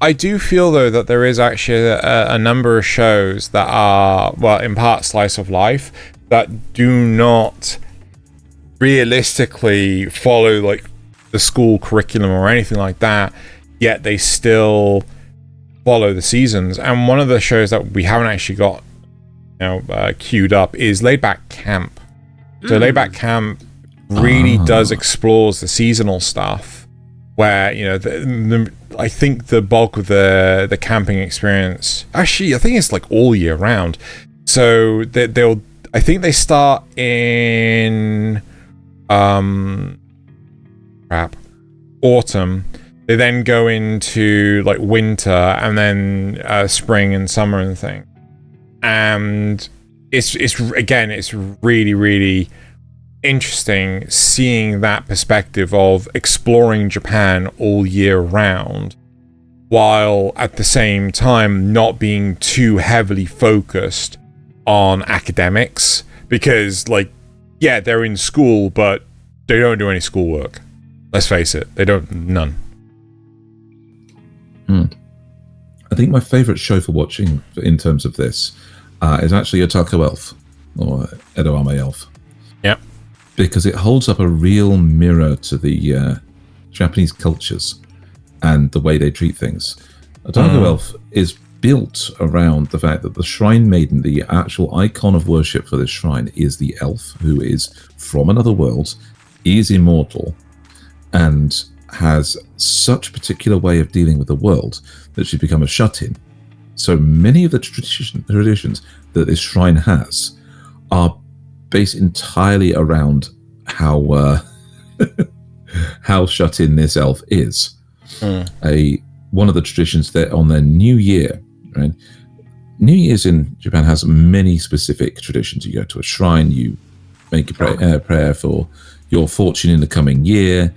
I do feel, though, that there is actually a number of shows that are, well, in part slice of life, that do not realistically follow, like, the school curriculum or anything like that, yet they still follow the seasons. And one of the shows that we haven't actually got, queued up is Laid Back Camp. So Laid Back Camp really does explores the seasonal stuff, where I think the bulk of the camping experience, actually I think it's like all year round. So I think they start in autumn. They then go into like winter and then spring and summer and thing. And it's really, really interesting seeing that perspective of exploring Japan all year round, while at the same time not being too heavily focused on academics, because they're in school, but they don't do any schoolwork. Let's face it, they don't. None. I think my favorite show for watching in terms of this is actually Otaku Elf, or Edoame Elf. Yep. Because it holds up a real mirror to the Japanese cultures and the way they treat things. Otaku Elf is built around the fact that the Shrine Maiden, the actual icon of worship for this shrine, is the elf who is from another world, is immortal, and has such a particular way of dealing with the world that she's become a shut-in. So many of the traditions that this shrine has are based entirely around how how shut in this elf is. One of the traditions that on their New Year, right? New Year's in Japan has many specific traditions. You go to a shrine, you make a prayer for your fortune in the coming year.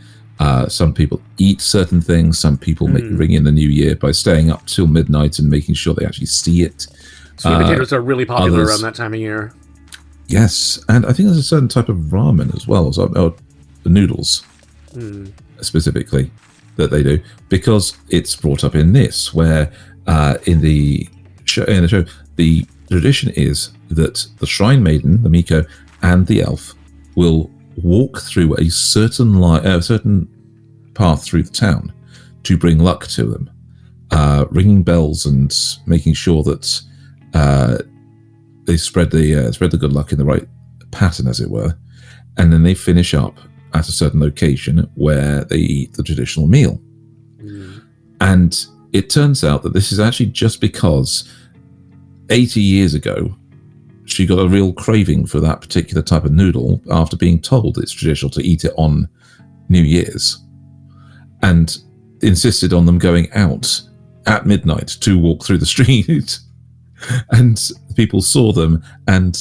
Some people eat certain things. Some people ring in the new year by staying up till midnight and making sure they actually see it. Sweet potatoes are really popular around that time of year. Yes, and I think there's a certain type of ramen as well, or the noodles specifically that they do, because it's brought up in this, where in the show, the tradition is that the shrine maiden, the Miko, and the elf will walk through a certain path through the town to bring luck to them, ringing bells and making sure that they spread the good luck in the right pattern, as it were, and then they finish up at a certain location where they eat the traditional meal. And it turns out that this is actually just because 80 years ago she got a real craving for that particular type of noodle after being told it's traditional to eat it on New Year's, and insisted on them going out at midnight to walk through the street. And people saw them and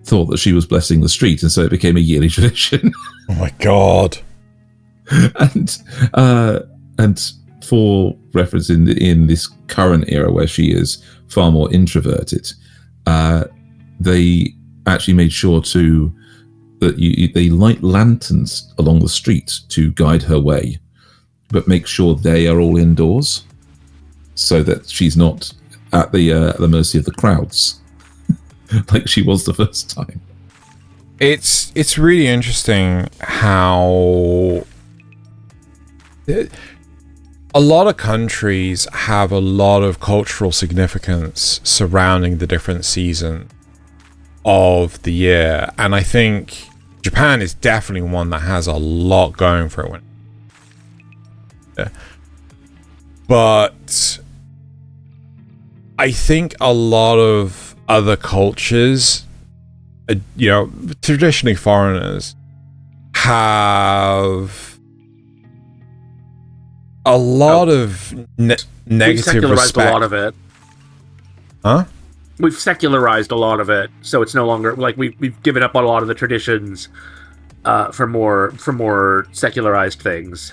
thought that she was blessing the street, and so it became a yearly tradition. Oh my god! And for reference, in this current era where she is far more introverted, they actually made sure that they light lanterns along the street to guide her way, but make sure they are all indoors, so that she's not at the mercy of the crowds like she was the first time. It's really interesting how a lot of countries have a lot of cultural significance surrounding the different seasons of the year, and I think Japan is definitely one that has a lot going for it. But I think a lot of other cultures, traditionally foreigners, have a lot of negative We've secularized respect. a lot of it. Huh? We've secularized a lot of it, so it's no longer like we've given up on a lot of the traditions for more secularized things.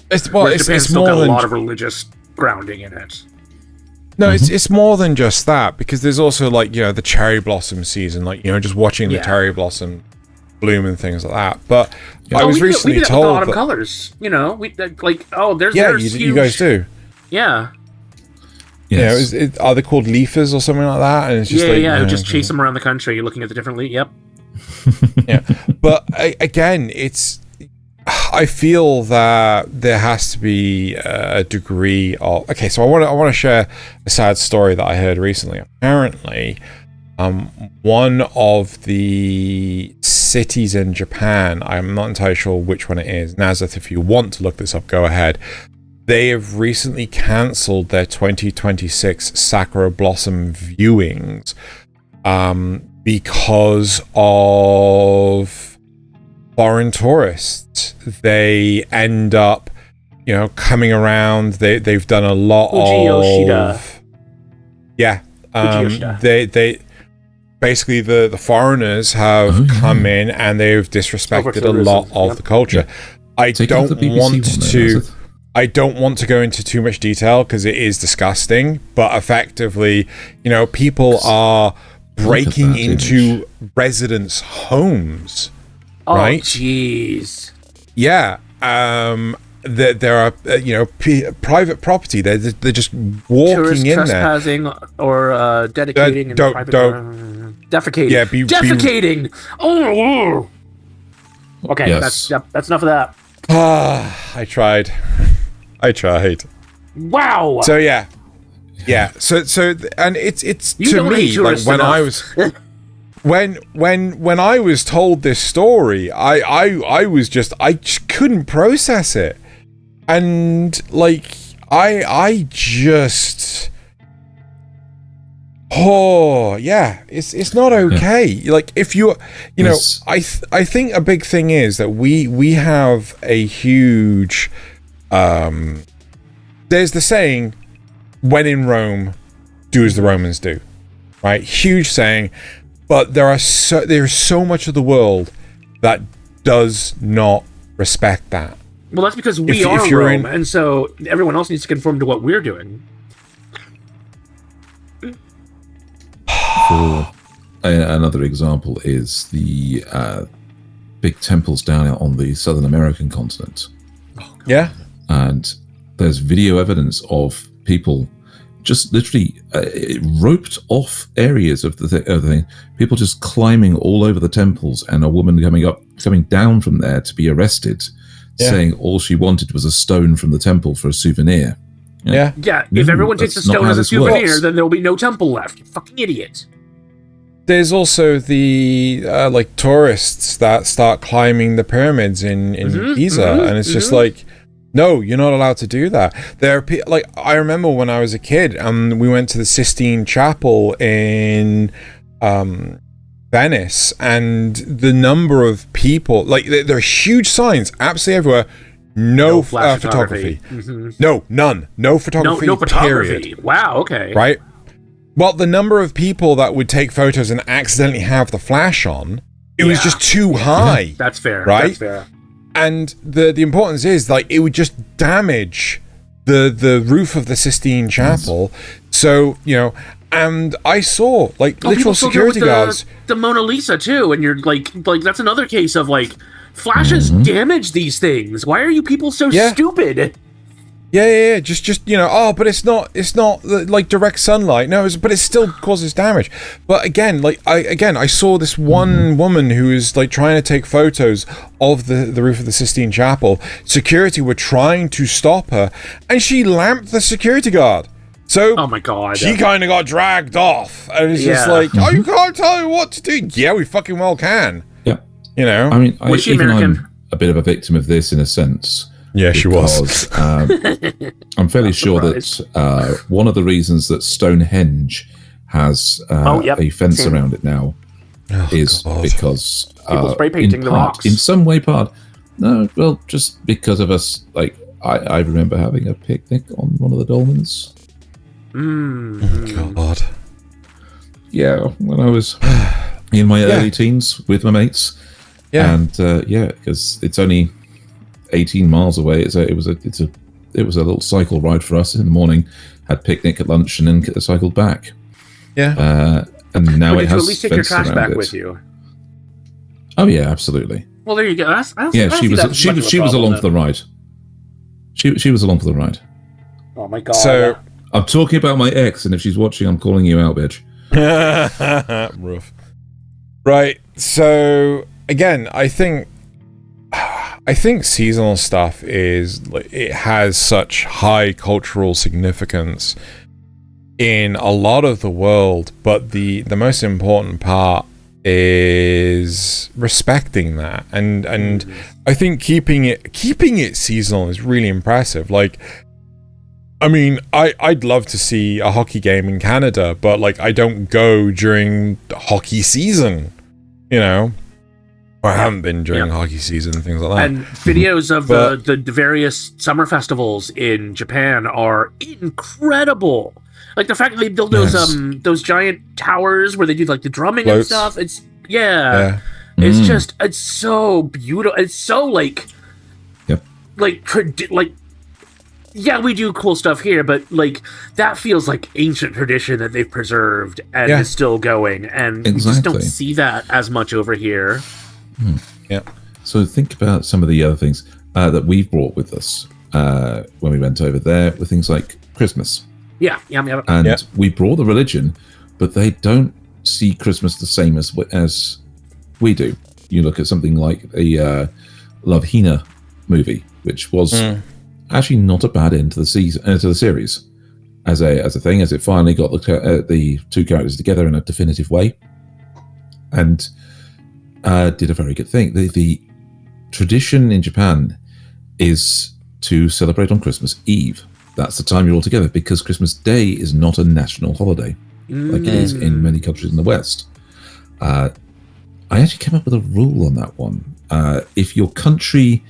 It's Japan's still more got than a lot of religious grounding in it. No, it's more than just that, because there's also the cherry blossom season, just watching the cherry blossom bloom and things like that. But I was recently told with the autumn colors, there's you guys do. Yeah. Yes. Are they called leafers or something like that? And it's just just chase them around the country. You're looking at the different Yep. Yeah, but again, I feel that there has to be a degree of... Okay, so I want to share a sad story that I heard recently. Apparently, one of the cities in Japan, I'm not entirely sure which one it is, Nasuth, if you want to look this up, go ahead. They have recently cancelled their 2026 Sakura Blossom viewings because of foreign tourists. They end up, coming around. They've done a lot of... Yeah. They basically, the foreigners have come in and they've disrespected a lot of the culture. I don't want to go into too much detail because it is disgusting, but effectively, people are breaking into residents' homes. Right? Oh, jeez. Yeah. There are, private property. They're just walking Tourist in trespassing there. Or dedicating in private... defecating. Yeah, defecating! Oh! Okay, yes. that's enough of that. I tried. Wow! So, yeah. So, and it's you to me, when I was... When I was told this story, I just couldn't process it, and Oh yeah, it's not okay. Yeah. Like if you know, Yes. I think a big thing is that we have a huge. There's the saying, "When in Rome, do as the Romans do," right? Huge saying, but there's so much of the world that does not respect that. Well, that's because we are Rome, and so everyone else needs to conform to what we're doing. For another example is the big temples down on the Southern American continent. Yeah. And there's video evidence of people just literally roped off areas of the thing. People just climbing all over the temples, and a woman coming down from there to be arrested, saying all she wanted was a stone from the temple for a souvenir. Yeah. If everyone takes a stone as a souvenir, then there will be no temple left. You fucking idiot. There's also the like tourists that start climbing the pyramids in Giza, and it's just like, no, you're not allowed to do that. There are like, I remember when I was a kid, we went to the Sistine Chapel in Venice, and the number of people, like there are huge signs absolutely everywhere. No photography. No, none. No photography. No photography. Period. Wow. Okay. Right. Well, the number of people that would take photos and accidentally have the flash on, it was just too high. That's fair. Right? That's fair. And the importance is, like, it would just damage the roof of the Sistine Chapel. So, you know, and I saw, like, literal security guards. The Mona Lisa, too, and you're like that's another case of, like, flashes damage these things. Why are you people so stupid? Yeah. Just you know. But it's not like direct sunlight. No, but it still causes damage. But again, like I saw this one woman who was like trying to take photos of the roof of the Sistine Chapel. Security were trying to stop her, and she lamped the security guard. So, oh my god, she kind of got dragged off, and it's just like, you can't tell me what to do. Yeah, we fucking well can. Yeah, you know. I mean, was she American? I'm a bit of a victim of this in a sense. Yeah, she was. I'm fairly sure that one of the reasons that Stonehenge has a fence around it now is because people spray painting the rocks. In some way, just because of us. Like I remember having a picnic on one of the dolmens. Oh, God. Yeah, when I was in my early teens with my mates. Yeah, and because it's only 18 miles away. It was a little cycle ride for us in the morning. Had picnic at lunch and then cycled back. Yeah, and now it has. Did you at least take your trash bag with you? Oh yeah, absolutely. Well, there you go. She was along for the ride. She was along for the ride. Oh my god. So I'm talking about my ex, and if she's watching, I'm calling you out, bitch. Rough. Right. So again, I think seasonal stuff it has such high cultural significance in a lot of the world, but the most important part is respecting that, and I think keeping it seasonal is really impressive. Like, I mean, I'd love to see a hockey game in Canada, but like I don't go during hockey season, you know. I haven't been during hockey season and things like that. And videos of the various summer festivals in Japan are incredible. Like the fact that they build those giant towers where they do like the drumming Floats. And stuff. It's it's just it's so beautiful. It's so like we do cool stuff here, but like that feels like ancient tradition that they've preserved and is still going, and you just don't see that as much over here. Yeah. So think about some of the other things that we've brought with us when we went over there, with things like Christmas. Yeah. And we brought the religion, but they don't see Christmas the same as we do. You look at something like the Love Hina movie, which was actually not a bad end to the series as a thing, as it finally got the two characters together in a definitive way, and did a very good thing. The tradition in Japan is to celebrate on Christmas Eve. That's the time you're all together, because Christmas Day is not a national holiday. like it is in many countries in the West. I actually came up with a rule on that one. If your country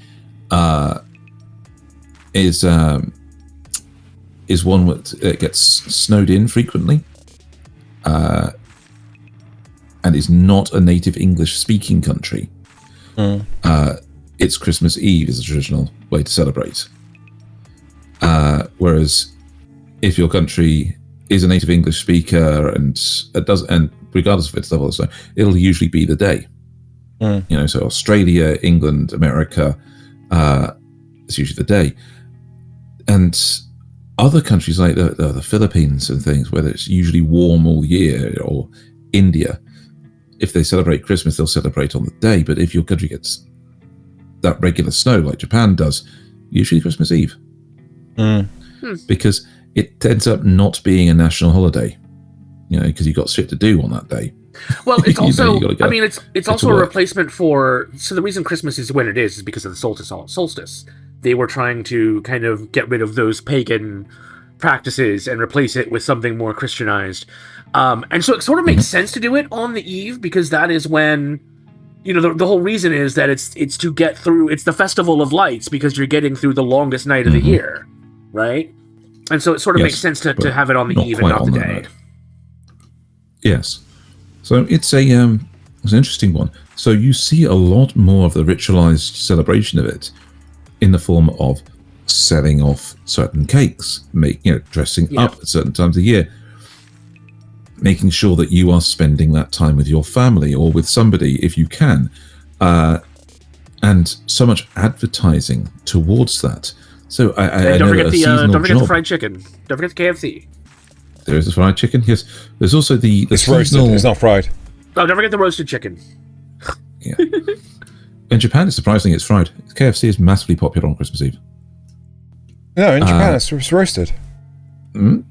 is one that gets snowed in frequently, and is not a native English-speaking country, it's Christmas Eve is the traditional way to celebrate. Whereas if your country is a native English speaker and regardless of its level of snow, it'll usually be the day. So Australia, England, America, it's usually the day. And other countries like the Philippines and things, where it's usually warm all year, or India, if they celebrate Christmas, they'll celebrate on the day. But if your country gets that regular snow, like Japan does, usually Christmas Eve. Because it ends up not being a national holiday, because you've got shit to do on that day. Well, it's also, go. I mean, it's also a replacement for, so the reason Christmas is when it is because of the solstice. They were trying to kind of get rid of those pagan practices and replace it with something more Christianized. And so it sort of makes sense to do it on the eve, because that is when, the whole reason is that it's to get through, it's the festival of lights, because you're getting through the longest night of the year, right? And so it sort of makes sense to have it on the eve and not the day. Night. Yes. So it's an interesting one. So you see a lot more of the ritualized celebration of it in the form of selling off certain cakes, dressing up at certain times of year, making sure that you are spending that time with your family or with somebody if you can, and so much advertising towards that. So don't forget the fried chicken. Don't forget the KFC. There is a fried chicken. Yes, there's also the it's seasonal... roasted. It's not fried. Oh, don't forget the roasted chicken. Yeah. In Japan, it's surprising it's fried. KFC is massively popular on Christmas Eve. No, in Japan it's roasted. Mm?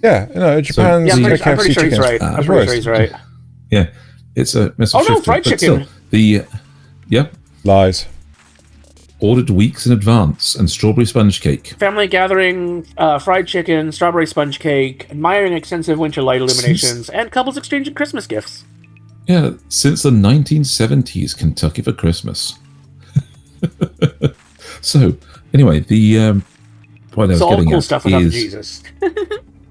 Yeah, no, Japan's I'm KFC pretty sure he's chicken. right. I'm pretty sure he's right. Yeah, it's a massive shift. Oh no, fried chicken. Still, Lies. Ordered weeks in advance, and strawberry sponge cake. Family gathering, fried chicken, strawberry sponge cake, admiring extensive winter light illuminations, and couples exchanging Christmas gifts. Yeah, since the 1970s, Kentucky for Christmas. So, anyway, the point I was getting cool at stuff without is Jesus.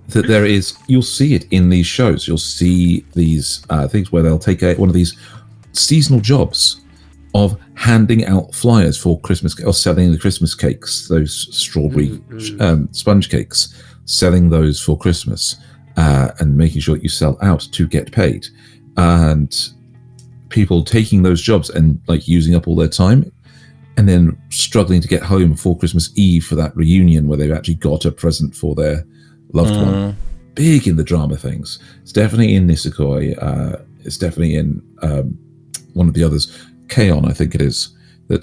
that there is, you'll see it in these shows. You'll see these things where they'll take one of these seasonal jobs of handing out flyers for Christmas, or selling the Christmas cakes, those strawberry sponge cakes, selling those for Christmas, and making sure that you sell out to get paid. And people taking those jobs and using up all their time, and then struggling to get home for Christmas Eve for that reunion where they've actually got a present for their loved one. Big in the drama things. It's definitely in Nisekoi. It's definitely in one of the others. K-On! I think it is, that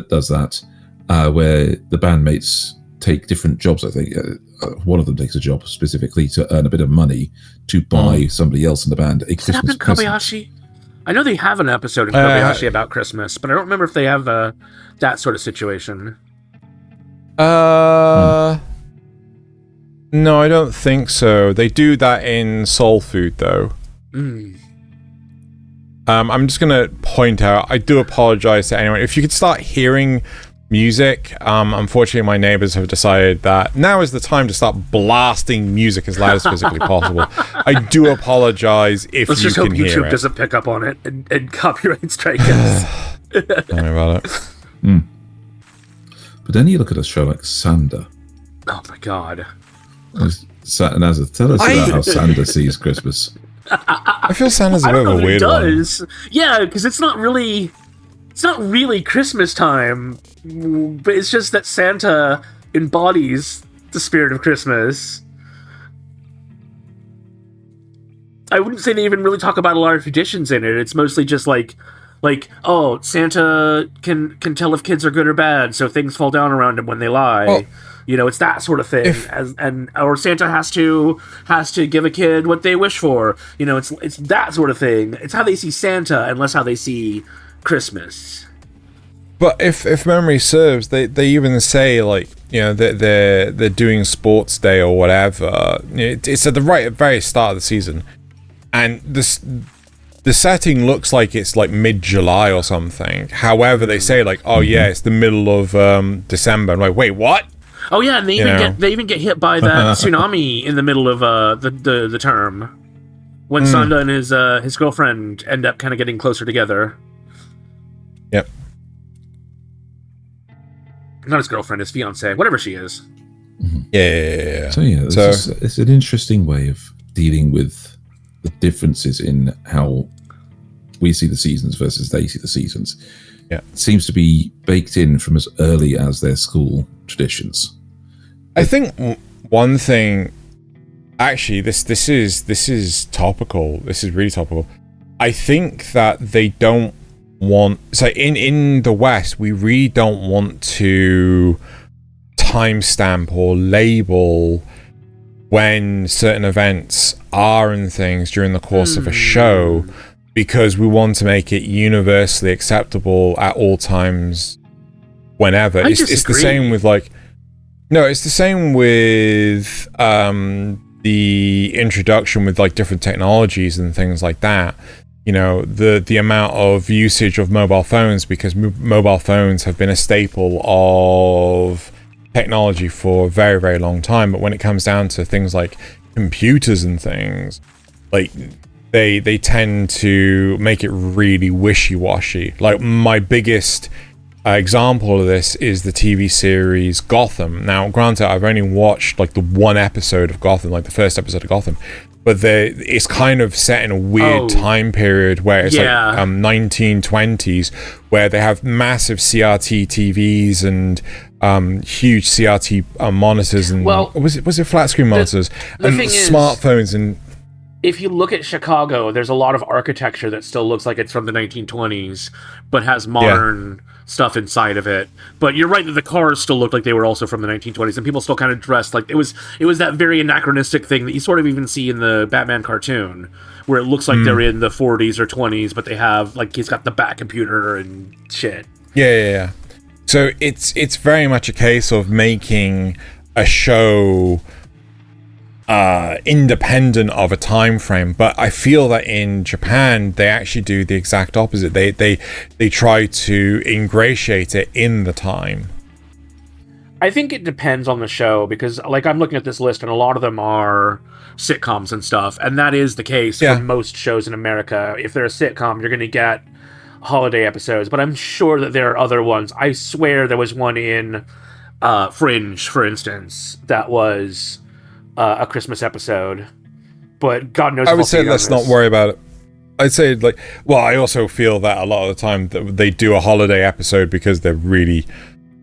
does that, where the bandmates take different jobs. I think one of them takes a job specifically to earn a bit of money to buy somebody else in the band a Christmas present. Kobayashi? I know they have an episode in Kobayashi about Christmas, but I don't remember if they have that sort of situation. No, I don't think so. They do that in Soul Food, though. I'm just going to point out, I do apologize to anyone. If you could start hearing music, unfortunately my neighbors have decided that now is the time to start blasting music as loud as physically possible. I do apologize if Let's you just can hope hear YouTube it. doesn't pick up on it and copyright strike us. Don't worry about it. But then you look at a show like Sanda. Oh my god. Nasuth, tell us about how Sanda sees Christmas. I feel Santa's a bit of a weird one. Yeah, because it's not really Christmas time, but it's just that Santa embodies the spirit of Christmas. I wouldn't say they even really talk about a lot of traditions in it. It's mostly just like, oh, Santa can tell if kids are good or bad, so things fall down around him when they lie. Well, it's that sort of thing. Or Santa has to give a kid what they wish for. It's that sort of thing. It's how they see Santa, and less how they see Christmas. But if memory serves, they even say like, you know, that they're doing sports day or whatever. It's at the very start of the season, and the setting looks like it's like mid-July or something. However, they say like, oh yeah, it's the middle of December. I'm like, wait, what? Oh yeah, and they even get hit by that tsunami in the middle of the term when Sanda and his girlfriend end up kind of getting closer together. Yep. Not his girlfriend, his fiance, whatever she is. Yeah. So yeah, it's an interesting way of dealing with the differences in how we see the seasons versus they see the seasons. Yeah, it seems to be baked in from as early as their school traditions. I think one thing, actually, this is topical. This is really topical. I think that they don't want, so in the West, we really don't want to timestamp or label when certain events are and things during the course of a show, because we want to make it universally acceptable at all times, whenever. It's the same with like, no, it's the same with the introduction with like different technologies and things like that. You know, the amount of usage of mobile phones, because mobile phones have been a staple of technology for a very, very long time. But when it comes down to things like computers and things, like they tend to make it really wishy-washy. Like my biggest example of this is the TV series Gotham. Now, granted, I've only watched like the one episode of Gotham, like the first episode of Gotham, but it's kind of set in a weird time period where it's like 1920s, where they have massive CRT TVs and huge CRT monitors, and was it flat screen monitors and smartphones. And if you look at Chicago, there's a lot of architecture that still looks like it's from the 1920s, but has modern stuff inside of it. But you're right that the cars still look like they were also from the 1920s, and people still kind of dressed like it was that very anachronistic thing that you sort of even see in the Batman cartoon, where it looks like they're in the 40s or 20s, but they have like he's got the Bat computer and shit. Yeah. So it's very much a case of making a show independent of a time frame. But I feel that in Japan they actually do the exact opposite. They try to ingratiate it in the time. I think it depends on the show, because like I'm looking at this list and a lot of them are sitcoms and stuff, and that is the case for most shows in America. If they're a sitcom, you're going to get holiday episodes, but I'm sure that there are other ones. I swear there was one in Fringe, for instance, that was a Christmas episode, but God knows. I would say let's not worry about it. I'd say like, well, I also feel that a lot of the time that they do a holiday episode because they're really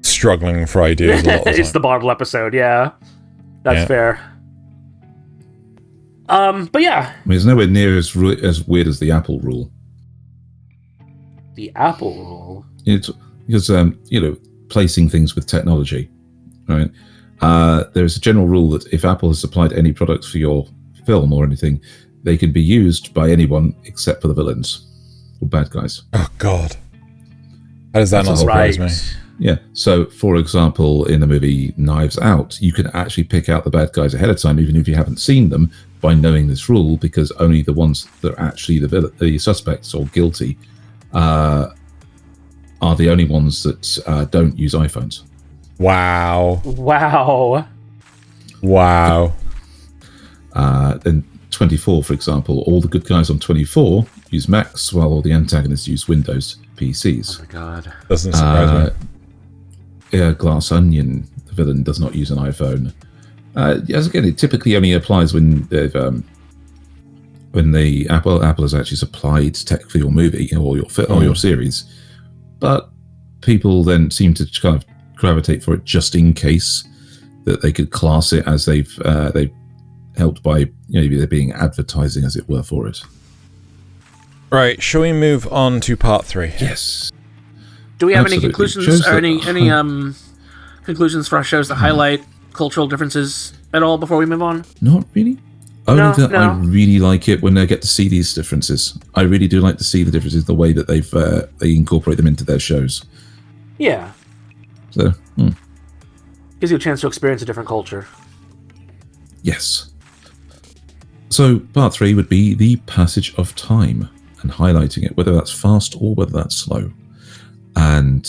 struggling for ideas. A lot of the time. It's the bottle episode, that's fair. But yeah, I mean, it's nowhere near as weird as the Apple rule. The Apple rule. It's because placing things with technology, right? There's a general rule that if Apple has supplied any products for your film or anything, they can be used by anyone except for the villains or bad guys. Oh God, how does that not surprise me? Yeah. So, for example, in the movie Knives Out, you can actually pick out the bad guys ahead of time, even if you haven't seen them, by knowing this rule, because only the ones that are actually the suspects or guilty are the only ones that don't use iPhones. Wow. Then 24, for example, all the good guys on 24 use Macs, while all the antagonists use Windows PCs. Oh my God. Doesn't surprise me. Glass Onion, the villain, does not use an iPhone. As again, it typically only applies when the Apple has actually supplied tech for your movie or your series, but people then seem to kind of gravitate for it just in case that they could class it as they've helped by there being advertising, as it were, for it. Right, shall we move on to part 3? Yes. Do we have any conclusions or any conclusions for our shows that highlight cultural differences at all before we move on? Not really. Only that I really like it when I get to see these differences. I really do like to see the differences, the way that they incorporate them into their shows. Yeah. So, Gives you a chance to experience a different culture. yes. So part 3 would be the passage of time and highlighting it, whether that's fast or whether that's slow. And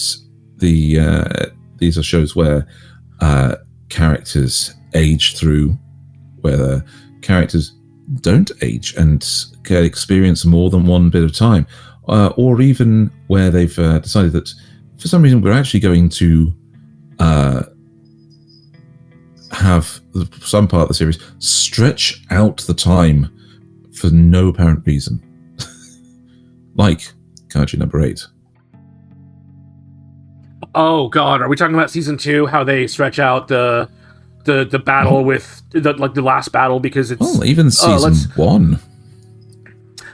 these are shows where characters age through, where characters don't age and can experience more than one bit of time, or even where they've decided that for some reason we're actually going to have some part of the series stretch out the time for no apparent reason. Like Kaiju number 8. Oh god, are we talking about season 2? How they stretch out the battle with the last battle because it's Even season 1.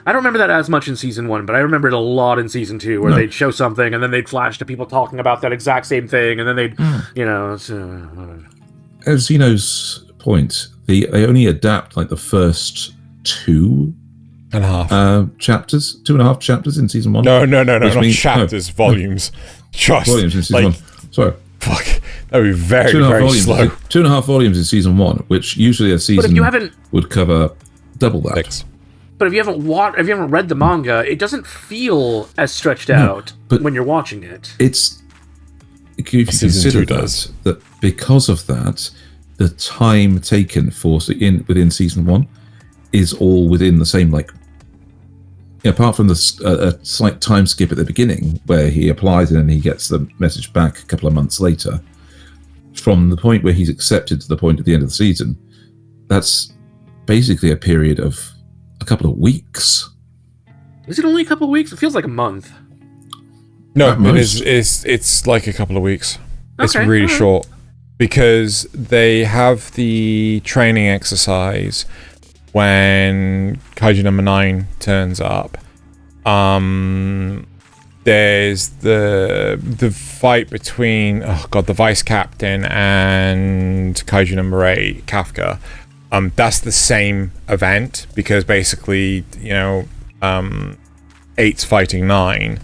I don't remember that as much in season 1, but I remember it a lot in season 2, where they'd show something and then they'd flash to people talking about that exact same thing, and then they'd As Zeno's point, they only adapt like the first 2.5 chapters, 2.5 chapters in season 1. No, not chapters, volumes. Just volumes in season 1. Sorry. Fuck, that would be very, very slow. 2.5 volumes in season 1, which usually a season would cover double that. 6. But if you haven't read the manga, it doesn't feel as stretched out when you're watching it. It's if you consider that because of that, the time taken within season 1 is all within the same, like, apart from a slight time skip at the beginning where he applies it and he gets the message back a couple of months later, from the point where he's accepted to the point at the end of the season, that's basically a period of a couple of weeks. Is it only a couple of weeks? It feels like a month. No, it's like a couple of weeks. It's really short because they have the training exercise when Kaiju number 9 turns up. There's the fight between the vice captain and Kaiju number 8, Kafka. That's the same event because basically, 8's fighting 9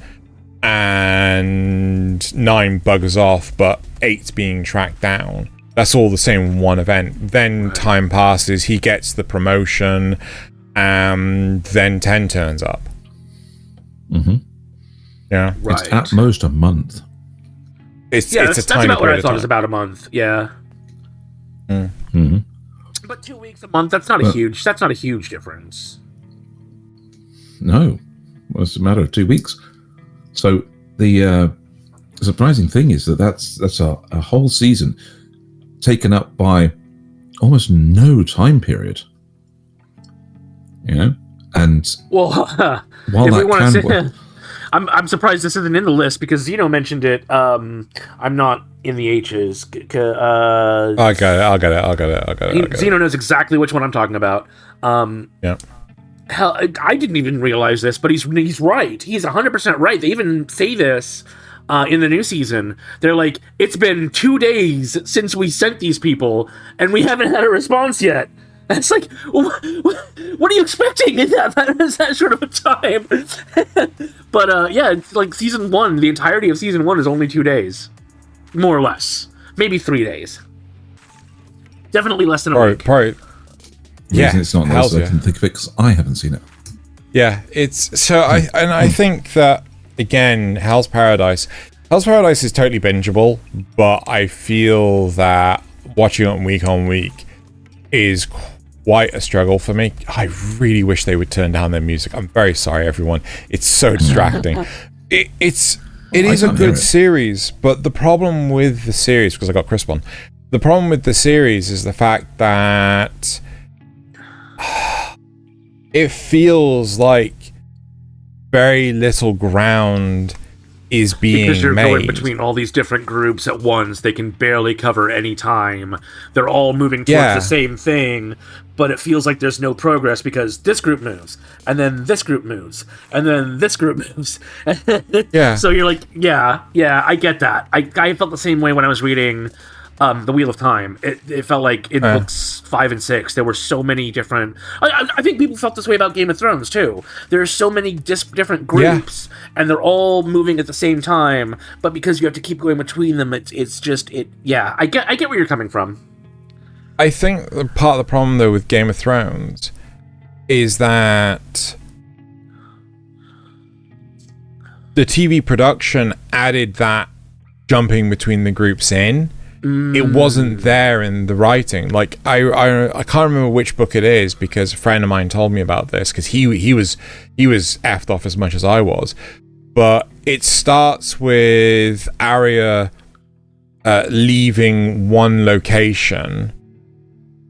and 9 buggers off, but 8's being tracked down. That's all the same one event. Then time passes, he gets the promotion, and then 10 turns up. Mm-hmm. Yeah. Right. It's at most a month. It's that's a tiny about what I period thought of it was time. about a month. Yeah. Mm-hmm. But 2 weeks a month, that's not a huge difference. No. Well, it's a matter of 2 weeks. So the surprising thing is that's a whole season taken up by almost no time period. And well, while if that we want to say, work, I'm surprised this isn't in the list because Zeno mentioned it. I'm not in the H's. I'll get it. Zeno knows exactly which one I'm talking about. Yeah. Hell, I didn't even realize this, but he's right. He's 100% right. They even say this in the new season. They're like, it's been 2 days since we sent these people, and we haven't had a response yet. And it's like, what are you expecting in that sort of a time? But yeah, it's like season 1, the entirety of season 1 is only 2 days. More or less. Maybe 3 days. Definitely less than a week. the reason it's not hells nice, I yeah. can think of it because I haven't seen it. Yeah, it's so I think that again, Hell's Paradise is totally bingeable, but I feel that watching it on week is quite a struggle for me. I really wish they would turn down their music. I'm very sorry, everyone. It's so distracting. It is a good series, but the problem with the series, because I got Crisp on, the problem with the series is the fact that it feels like very little ground is being because you're made. going between all these different groups at once. They can barely cover any time. They're all moving towards the same thing, but it feels like there's no progress because this group moves, and then this group moves, and then this group moves. Yeah. So you're like, yeah, I get that. I felt the same way when I was reading The Wheel of Time. It felt like in books 5 and 6, there were so many different... I think people felt this way about Game of Thrones, too. There are so many different groups, and they're all moving at the same time, but because you have to keep going between them, it's just... I get where you're coming from. I think part of the problem, though, with Game of Thrones is that the TV production added that jumping between the groups in. It wasn't there in the writing. Like I can't remember which book it is because a friend of mine told me about this because he was effed off as much as I was. But it starts with Arya leaving one location,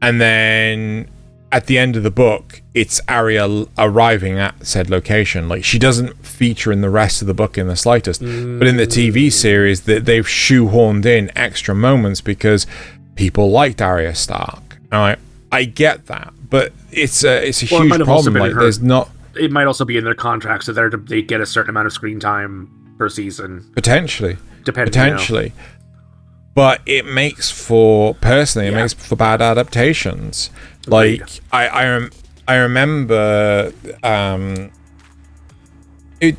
and then at the end of the book, it's Arya arriving at said location. Like, she doesn't feature in the rest of the book in the slightest. But in the TV series, they've shoehorned in extra moments because people liked Arya Stark. And I get that, but it's a huge problem. Like, there's not. It might also be in their contracts that they get a certain amount of screen time per season. Potentially. Potentially. But it makes for bad adaptations. Like, I remember, it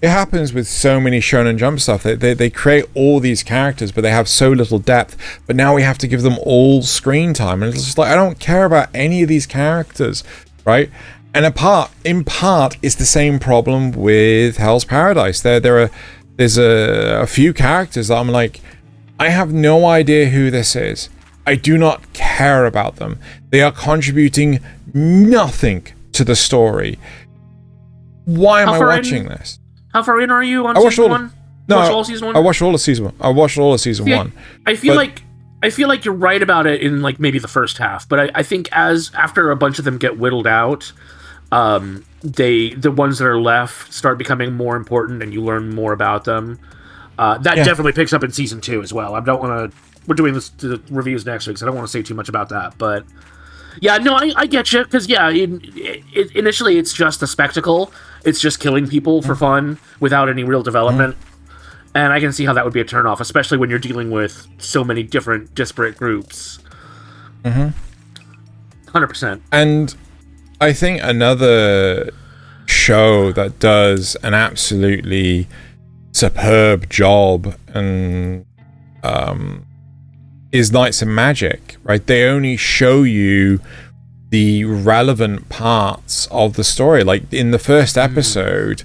happens with so many Shonen Jump stuff. They create all these characters, but they have so little depth. But now we have to give them all screen time, and it's just like, I don't care about any of these characters, right? And in part, it's the same problem with Hell's Paradise. There's a few characters that I'm like, I have no idea who this is. I do not care about them. They are contributing nothing to the story. Why am I watching this? How far in are you on season 1? No, I watched all of season 1. I watched all of season 1. I feel like you're right about it in like maybe the first half, but I think after a bunch of them get whittled out, the ones that are left start becoming more important, and you learn more about them. Definitely picks up in season 2 as well. I don't want to. We're doing the reviews next week, so I don't want to say too much about that. But yeah, no, I get you, because initially it's just a spectacle. It's just killing people for fun without any real development, and I can see how that would be a turnoff, especially when you're dealing with so many different disparate groups. 100%. And I think another show that does an absolutely superb job and is Knights of Magic, right? They only show you the relevant parts of the story. Like in the first episode,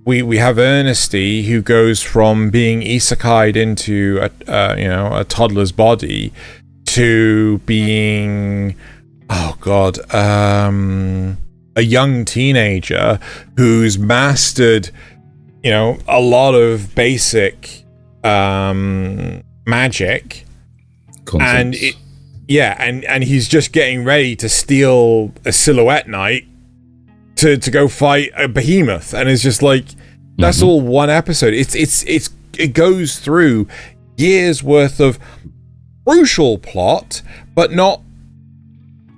we have Ernesty, who goes from being isekai'd into a toddler's body to being a young teenager who's mastered a lot of basic magic. Concepts. And he's just getting ready to steal a Silhouette Knight to go fight a behemoth, and it's just like, that's all one episode. It goes through years worth of crucial plot, but not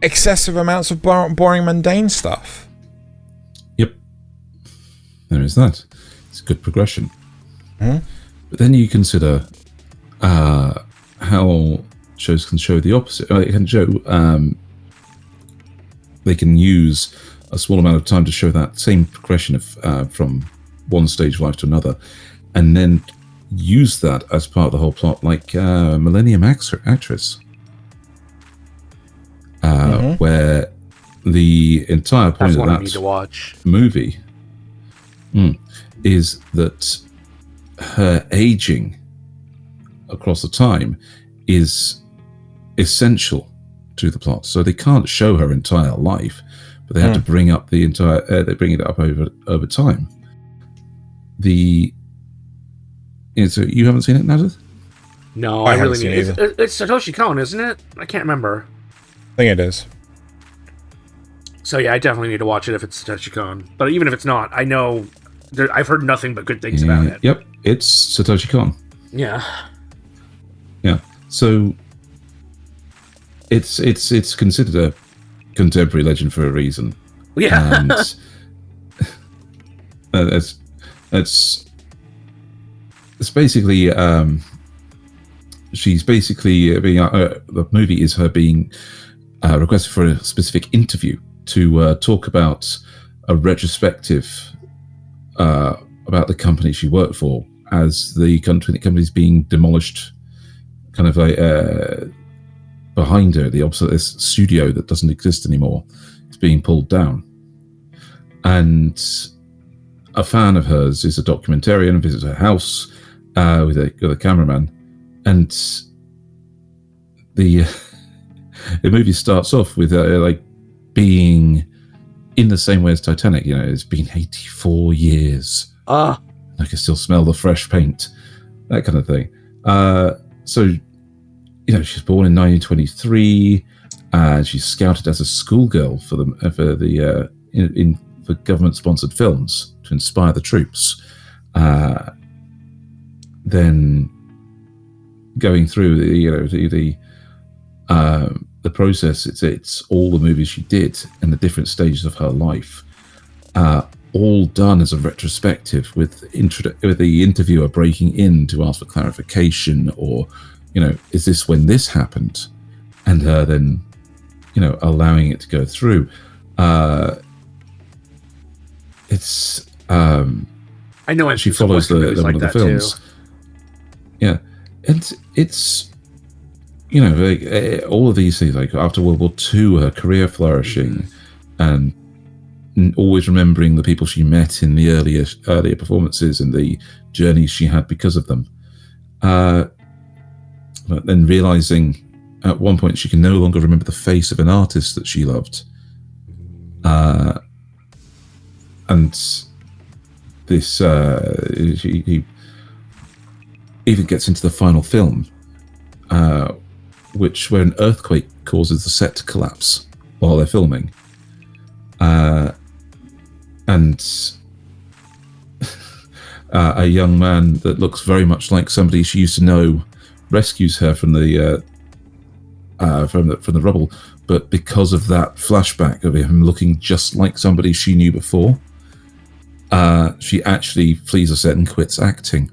excessive amounts of boring mundane stuff. Yep, there is that. It's good progression. But then you consider how shows can show the opposite. They can use a small amount of time to show that same progression of from one stage of life to another, and then use that as part of the whole plot, like Millennium Actress, where the entire point of that movie is that her aging across the time is essential to the plot. So they can't show her entire life, but they have to bring up the entire. They bring it up over time. So you haven't seen it, Nasuth? No, I really need it. It's Satoshi Kon, isn't it? I can't remember. I think it is. So yeah, I definitely need to watch it if it's Satoshi Kon. But even if it's not, I know I've heard nothing but good things about it. Yep, it's Satoshi Kon. Yeah. Yeah. So it's considered a contemporary legend for a reason. Yeah. And it's basically she's basically being the movie is her being requested for a specific interview to talk about a retrospective about the company she worked for as the company's being demolished, kind of behind her. This studio that doesn't exist anymore is being pulled down. And a fan of hers is a documentarian, visits her house with a cameraman, and the movie starts off with like being in the same way as Titanic. It's been 84 years. I can still smell the fresh paint, that kind of thing. So, she's born in 1923, and she's scouted as a schoolgirl for government-sponsored films to inspire the troops. Then going through the process, it's all the movies she did and the different stages of her life, all done as a retrospective with the interviewer breaking in to ask for clarification, or is this when this happened, and her then allowing it to go through. It's I know she follows one of the films too. Yeah, and it's all of these things, like after World War II, her career flourishing, and always remembering the people she met in the earlier performances and the journeys she had because of them. But then realizing at one point she can no longer remember the face of an artist that she loved. And this, he even gets into the final film, where an earthquake causes the set to collapse while they're filming. And a young man that looks very much like somebody she used to know rescues her from the rubble, but because of that flashback of him looking just like somebody she knew before, she actually flees the set and quits acting,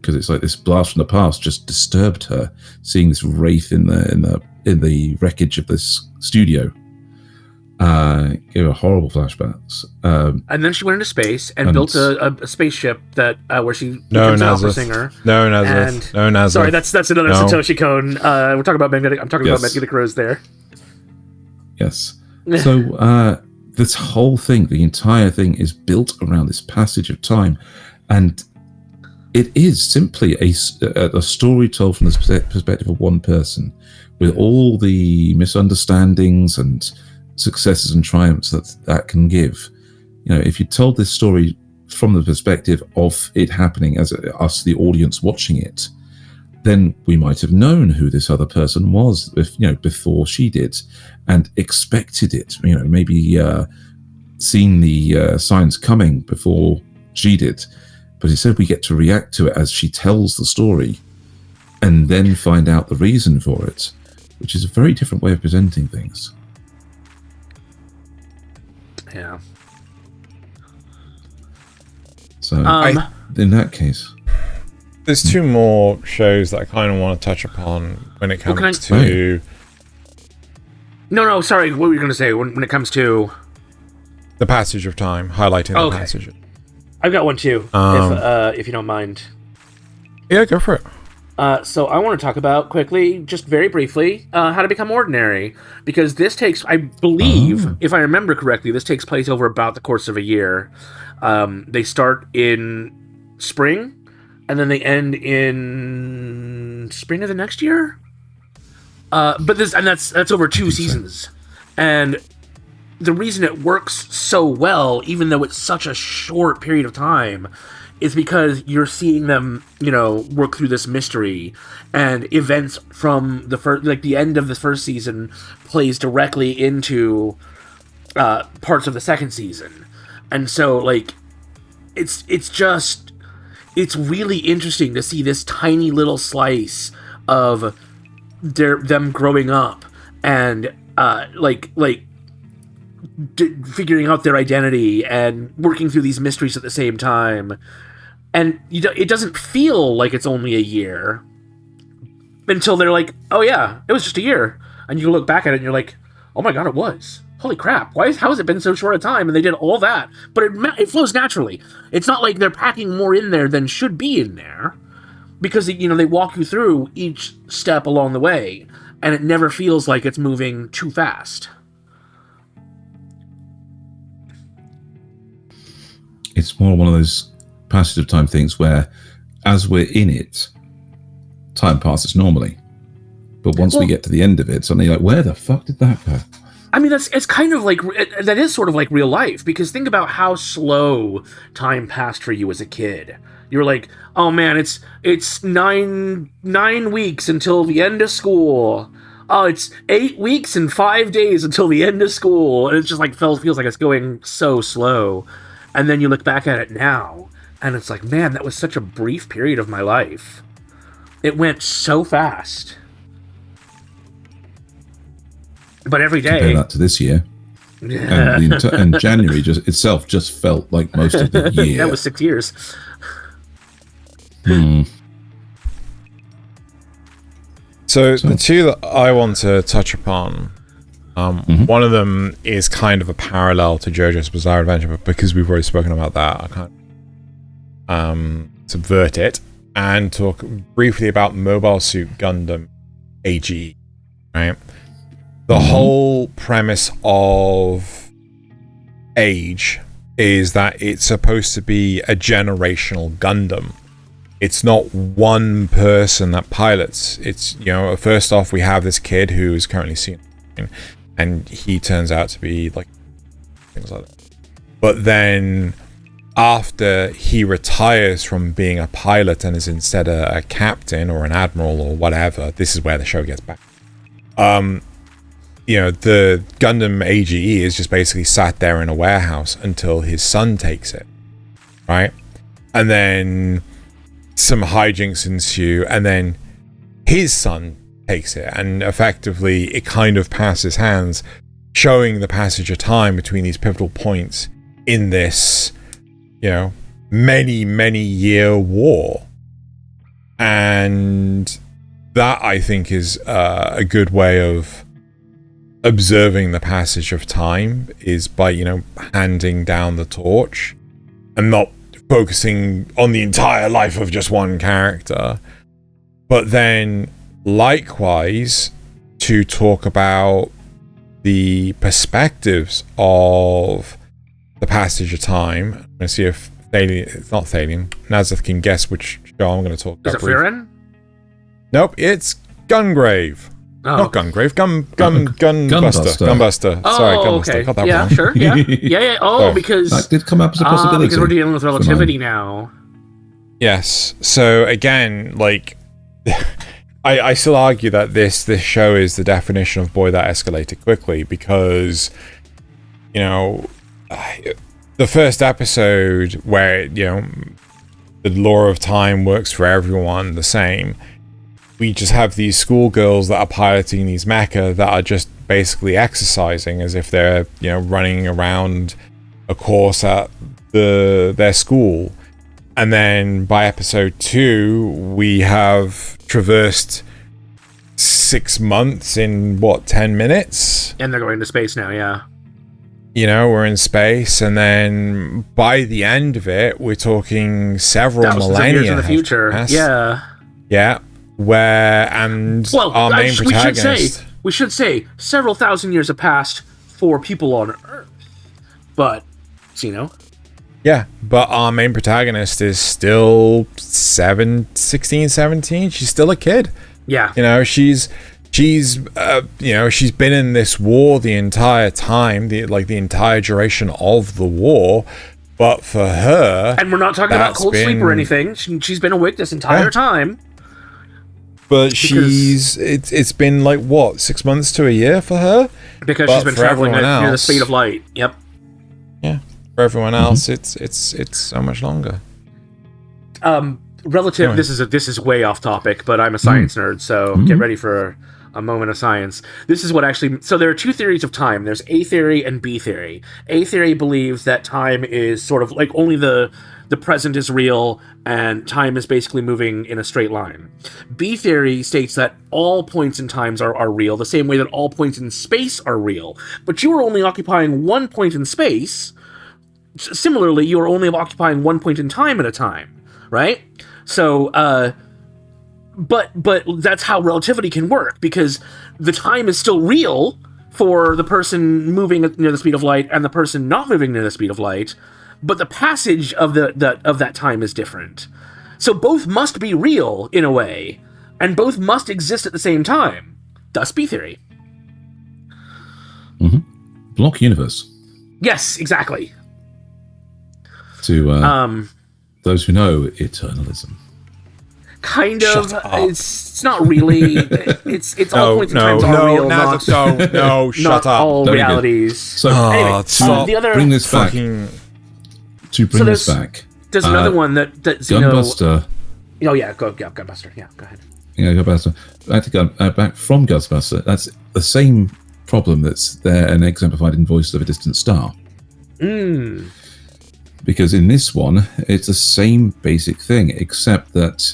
because it's like this blast from the past just disturbed her, seeing this wraith in the wreckage of this studio. Gave her horrible flashbacks. And then she went into space and built a spaceship that where she becomes an opera singer. No, Nasuth. Sorry, that's another Satoshi Kon. We're talking about magnetic. I'm talking about magnetic rose there. Yes. So this whole thing, the entire thing, is built around this passage of time, and it is simply a story told from the perspective of one person, with all the misunderstandings and successes and triumphs that can give. If you told this story from the perspective of it happening as us, the audience, watching it, then we might have known who this other person was, before she did, and expected it. Maybe seen the signs coming before she did. But instead, we get to react to it as she tells the story, and then find out the reason for it, which is a very different way of presenting things. Yeah. So, in that case, there's two more shows that I kind of want to touch upon when it comes to. No, sorry. What were you going to say when it comes to the passage of time, highlighting the passage? I've got one too, if you don't mind. Yeah, go for it. So I want to talk about quickly, just very briefly, How to Become Ordinary, because this takes, I believe, if I remember correctly, this takes place over about the course of a year. They start in spring, and then they end in spring of the next year. That's over 2 seasons, and the reason it works so well, even though it's such a short period of time, is because you're seeing them, work through this mystery, and events from the end of the first season plays directly into parts of the second season, and so it's really interesting to see this tiny little slice of them growing up and figuring out their identity and working through these mysteries at the same time. And it doesn't feel like it's only a year, until they're like, oh yeah, it was just a year. And you look back at it and you're like, oh my god, it was. Holy crap, how has it been so short a time? And they did all that. But it flows naturally. It's not like they're packing more in there than should be in there. Because, you know, they walk you through each step along the way. And it never feels like it's moving too fast. It's more one of those passage of time things where, as we're in it, time passes normally. But once we get to the end of it, suddenly you're like, where the fuck did that go? I mean, it's kind of like, that is sort of like real life, because think about how slow time passed for you as a kid. You're like, oh man, it's nine weeks until the end of school. Oh, it's 8 weeks and 5 days until the end of school. And it's just like, feels like it's going so slow. And then you look back at it now, and it's like, man, that was such a brief period of my life. It went so fast. But every day... Compare that to this year. And January itself just felt like most of the year. That was 6 years. So the two that I want to touch upon, one of them is kind of a parallel to JoJo's Bizarre Adventure, but because we've already spoken about that, I can't subvert it and talk briefly about Mobile Suit Gundam AGE, right? The whole premise of Age is that it's supposed to be a generational Gundam. It's not one person that pilots. It's, you know, first off, we have this kid who is currently seen, and he turns out to be like things like that. But then after he retires from being a pilot and is instead a captain or an admiral or whatever, this is where the show gets back. You know, the Gundam AGE is just basically sat there in a warehouse until his son takes it, right? And then some hijinks ensue, and then his son takes it, and effectively it kind of passes hands, showing the passage of time between these pivotal points in this, you know, many year war. And that, I think, is a good way of observing the passage of time, is by, you know, handing down the torch and not focusing on the entire life of just one character, but then likewise to talk about the perspectives of the passage of time. I'm going to see if Thaylien, Nasuth can guess which show I'm going to talk about. Is it Frieren? Nope, it's Gungrave. Oh. Not Gungrave, GunBuster. GunBuster. Oh, Sorry, GunBuster. okay. Got that Yeah, wrong. sure. Yeah. Yeah. Oh, Sorry. because that did come up as a possibility. Because we're dealing with relativity now. Yes. So again, like, I still argue that this show is the definition of boy that escalated quickly, because, you know, the first episode where, you know, the law of time works for everyone the same, we just have these schoolgirls that are piloting these mecha that are just basically exercising as if they're, you know, running around a course at their school. And then by episode 2, we have traversed 6 months in, 10 minutes? And they're going to space now, yeah. You know, we're in space, and then by the end of it, we're talking several millennia years in the future. Yeah. Yeah. Where, and our main protagonist... We should say several thousand years have passed for people on Earth. But, you know... Yeah, but our main protagonist is still 16, 17. She's still a kid. Yeah. You know, she's you know, she's been in this war the entire time, the entire duration of the war. But for her... And we're not talking about cold sleep or anything. She's been awake this entire time. But it's been like, 6 months to a year for her? Because she's been traveling near the speed of light. Yep. Yeah. For everyone else, it's so much longer. Anyway. This is way off topic, but I'm a science nerd, so get ready for a moment of science. This is what actually... So there are two theories of time. There's A theory and B theory. A theory believes that time is sort of like only the present is real and time is basically moving in a straight line. B theory states that all points in times are real, the same way that all points in space are real. But you are only occupying one point in space. Similarly, you are only occupying one point in time at a time, right? So, but that's how relativity can work, because the time is still real for the person moving near the speed of light and the person not moving near the speed of light, but the passage of that time is different. So both must be real in a way, and both must exist at the same time. Thus, B theory. Mm-hmm. Block universe. Yes, exactly. To those who know, eternalism. Kind of. It's not really. It's all points in times are real. Shut up. All Very realities. Good. So anyway, the other bring this back. To bring this back. There's another one that GunBuster. Oh yeah, GunBuster. Yeah, go ahead. Yeah, GunBuster. Back from GunBuster. That's the same problem that's there and exemplified in Voices of a Distant Star. Because in this one, it's the same basic thing, except that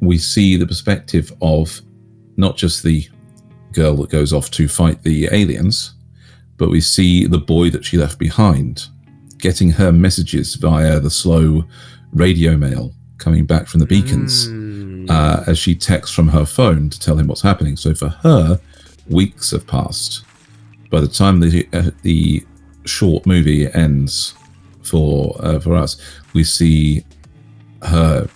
we see the perspective of not just the girl that goes off to fight the aliens, but we see the boy that she left behind, getting her messages via the slow radio mail coming back from the beacons as she texts from her phone to tell him what's happening. So for her, weeks have passed. By the time the short movie ends for us, we see her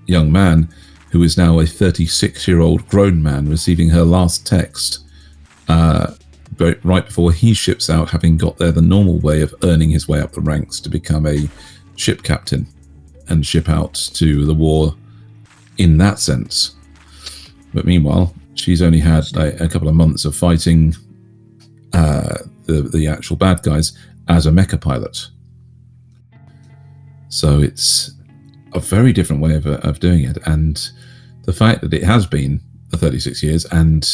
young man, who is now a 36-year-old grown man, receiving her last text right before he ships out, having got there the normal way of earning his way up the ranks to become a ship captain and ship out to the war in that sense. But meanwhile, she's only had a couple of months of fighting the actual bad guys as a mecha pilot. So it's a very different way of doing it. And the fact that it has been 36 years and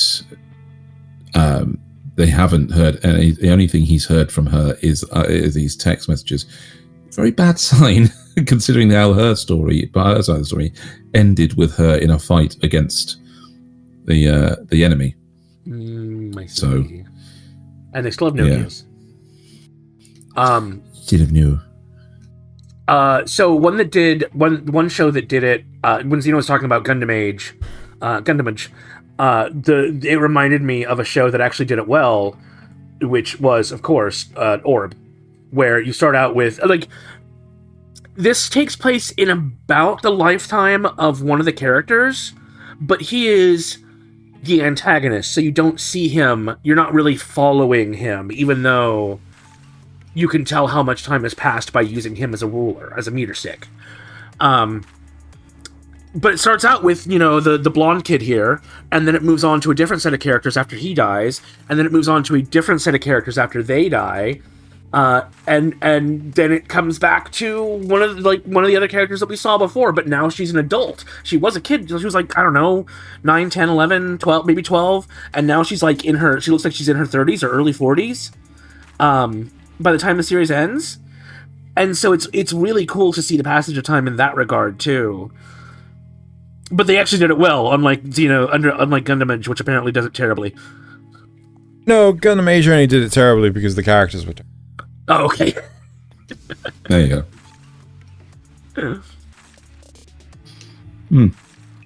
they haven't heard any, the only thing he's heard from her is these text messages. Very bad sign, considering how her story, by her side of the story, ended with her in a fight against the enemy. I see. So, and they still have no news. Still have no. So one show that did it, when Xeno was talking about Gundam Age, it reminded me of a show that actually did it well, which was, of course, Orb, where you start out with, like, this takes place in about the lifetime of one of the characters, but he is the antagonist, so you don't see him, you're not really following him, even though you can tell how much time has passed by using him as a ruler, as a meter stick. But it starts out with, the blonde kid here, and then it moves on to a different set of characters after he dies, and then it moves on to a different set of characters after they die, and then it comes back to one of the other characters that we saw before, but now she's an adult. She was a kid. She was like, I don't know, 9, 10, 11, 12, maybe 12, and now she's like she looks like she's in her 30s or early 40s. By the time the series ends. And so it's really cool to see the passage of time in that regard too. But they actually did it well, unlike Gundam Age, which apparently does it terribly. No, Gundam Age only did it terribly because the characters were terrible. Oh, okay. There you go. You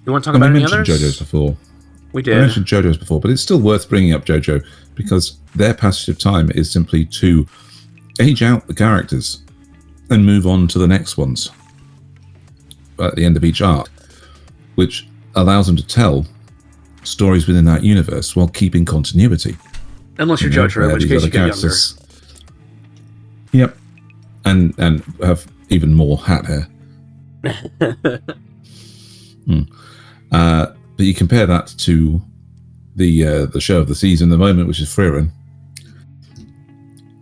want to talk about any others? JoJo's before. We did. I mentioned JoJo's before, but it's still worth bringing up JoJo because their passage of time is simply to age out the characters and move on to the next ones at the end of each arc, which allows them to tell stories within that universe while keeping continuity. Unless you're Jojo, in which case you get younger. Yep. And have even more hat hair. But you compare that to the show of the season at the moment, which is Frieren,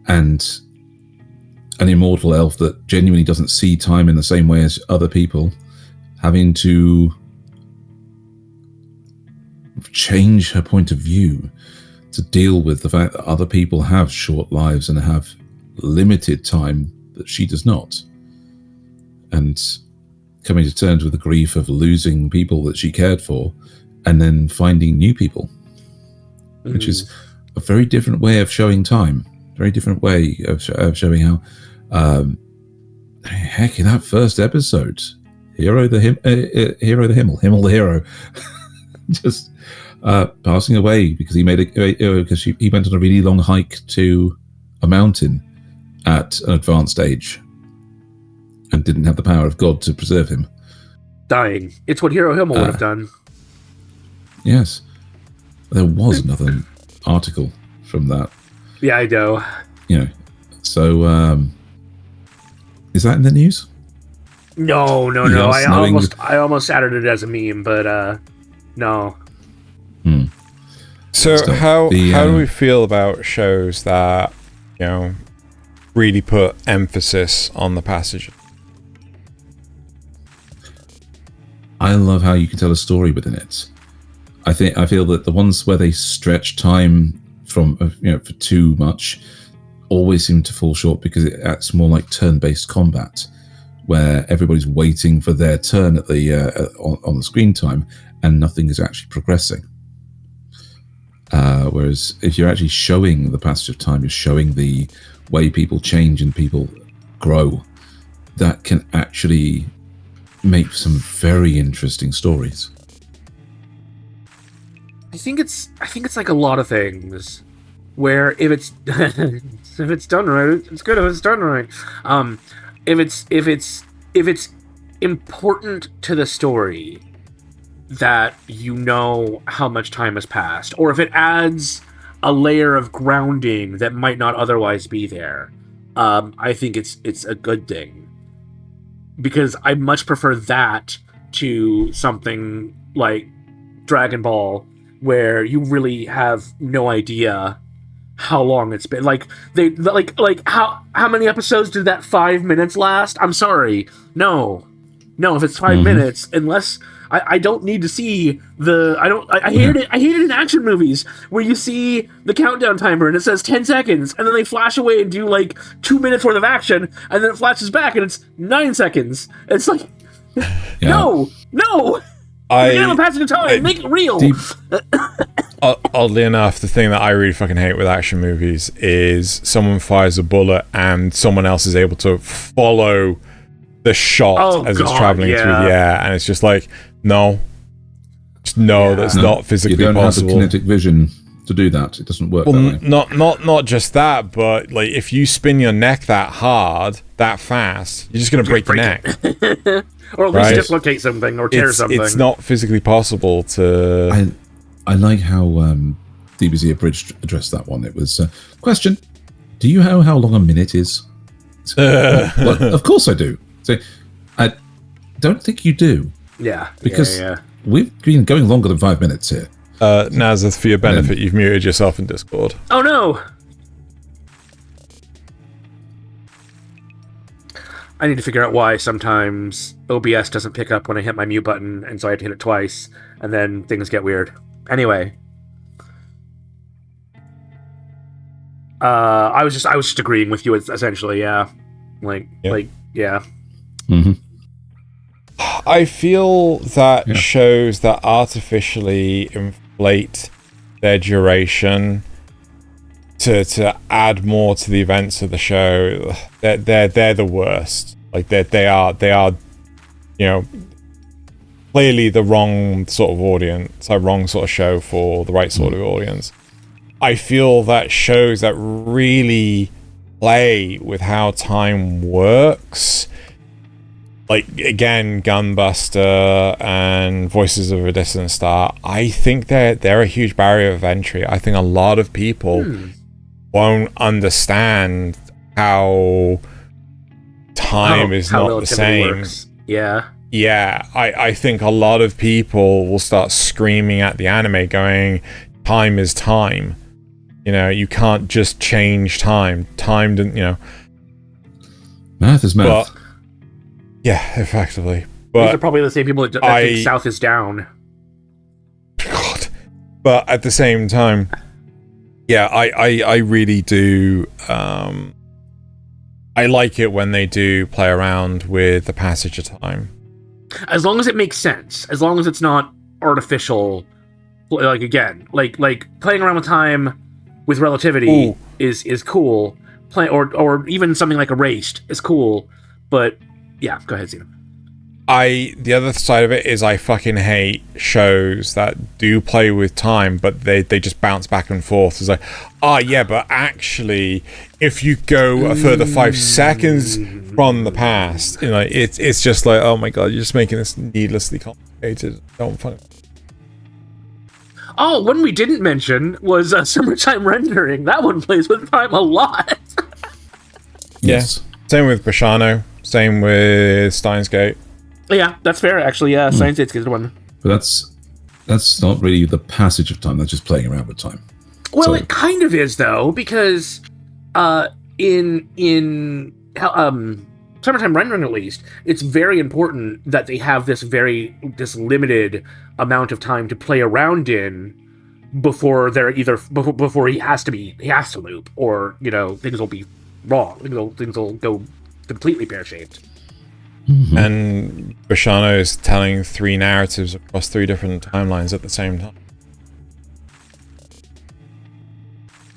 and an immortal elf that genuinely doesn't see time in the same way as other people, having to change her point of view to deal with the fact that other people have short lives and have limited time that she does not. And coming to terms with the grief of losing people that she cared for and then finding new people, which is a very different way of showing time, very different way of showing how, heck, in that first episode, Hero the hero, just passing away because he he went on a really long hike to a mountain at an advanced age and didn't have the power of God to preserve him. Dying. It's what Hero Himmel would have done. Yes. There was another article from that. Yeah, I know. So is that in the news? No. Yes, I almost added it as a meme, but no. So how do we feel about shows that really put emphasis on the passage? I love how you can tell a story within it. I feel that the ones where they stretch time from for too much always seem to fall short because it acts more like turn-based combat, where everybody's waiting for their turn at the on the screen time and nothing is actually progressing. Whereas if you're actually showing the passage of time, you're showing the way people change and people grow, that can actually make some very interesting stories. I think it's like a lot of things, where if it's done right, it's good. If it's done right, if it's important to the story that how much time has passed, or if it adds a layer of grounding that might not otherwise be there, I think it's a good thing, because I much prefer that to something like Dragon Ball, where you really have no idea how long it's been. Like how many episodes did that 5 minutes last? I'm sorry, no. If it's 5 minutes, unless I don't need to see I hate it in action movies where you see the countdown timer and it says 10 seconds and then they flash away and do like 2 minutes worth of action and then it flashes back and it's 9 seconds. It's like, no. I'm passing the time. Make it real. Oddly enough, the thing that I really fucking hate with action movies is someone fires a bullet and someone else is able to follow the shot as it's traveling through the air, and it's just like, that's not physically possible. You don't have the kinetic vision to do that. It doesn't work that way. Not just that, but like if you spin your neck that hard, that fast, you're just going to break your neck. Or at least dislocate something or tear something. It's not physically possible to... I like how DBZ Abridged addressed that one. It was, question, do you know how long a minute is? Well, of course I do. So, I don't think you do. Yeah. Because we've been going longer than 5 minutes here. Nasuth, for your benefit, you've muted yourself in Discord. Oh no! I need to figure out why sometimes OBS doesn't pick up when I hit my mute button, and so I have to hit it twice, and then things get weird. Anyway. I was just agreeing with you, essentially, yeah. Yeah. Mm-hmm. I feel that shows that artificially inflate their duration to add more to the events of the show, they're the worst. Like they are clearly the wrong sort of audience, a wrong sort of show for the right sort of audience. I feel that shows that really play with how time works, like again GunBuster and Voices of a Distant Star, I think they're a huge barrier of entry. I think a lot of people won't understand how time is not the same. Works. Yeah. Yeah, I think a lot of people will start screaming at the anime going, time is time. You can't just change time. Time didn't, Math is math. But, yeah, effectively. But these are probably the same people that think South is down. God, But at the same time, yeah, I really do. I like it when they do play around with the passage of time. As long as it makes sense. As long as it's not artificial. Like, again, like playing around with time with relativity is cool. Or even something like Erased is cool. But yeah, go ahead, Zeno. The other side of it is I fucking hate shows that do play with time, but they just bounce back and forth. It's like, yeah, but actually, if you go a further 5 seconds from the past, you know, it's just like, oh my god, you're just making this needlessly complicated. Don't fucking. Oh, one we didn't mention was Summertime Rendering. That one plays with time a lot. Yes. Same with Bashano. Same with Steins Gate. Yeah, that's fair, actually. Yeah, Science Gate's a good one. But that's not really the passage of time. That's just playing around with time. Well, it kind of is, though, because in Summertime Rendering, at least, it's very important that they have this limited amount of time to play around in before before he has to loop, or, you know, things will be wrong. Things will go completely pear-shaped. Mm-hmm. And Bashano is telling 3 narratives across 3 different timelines at the same time.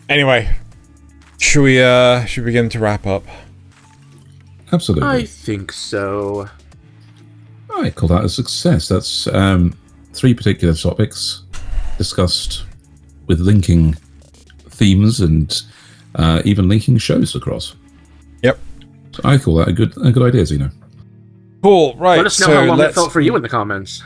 Anyway, should we begin to wrap up? Absolutely. I think so. I call that a success. That's 3 particular topics discussed with linking themes and even linking shows across. Yep. So I call that a good idea, Zeno. Cool, right. Let us know how long it felt for you in the comments.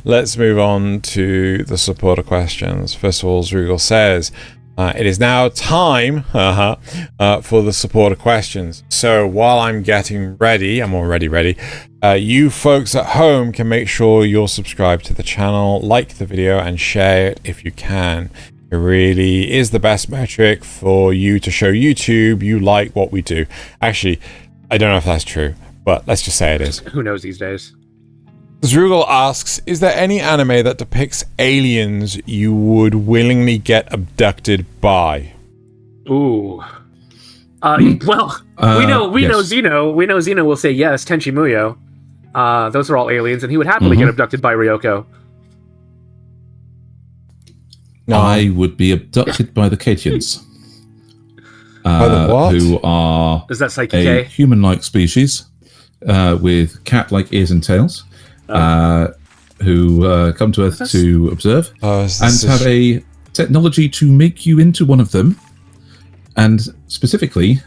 Let's move on to the supporter questions. First of all, Zrugal says, it is now time for the supporter questions. So while I'm getting ready, I'm already ready, you folks at home can make sure you're subscribed to the channel, like the video, and share it if you can. It really is the best metric for you to show YouTube you like what we do. Actually, I don't know if that's true, but let's just say it is. Who knows these days? Zrugal asks, is there any anime that depicts aliens you would willingly get abducted by? Ooh. We know Zeno. We know Zeno will say yes, Tenchi Muyo. Those are all aliens, and he would happily get abducted by Ryoko. No. I would be abducted by the Katians. By the what? Who are is that Psyche a human-like species with cat-like ears and tails, who come to Earth to observe and have a technology to make you into one of them, and specifically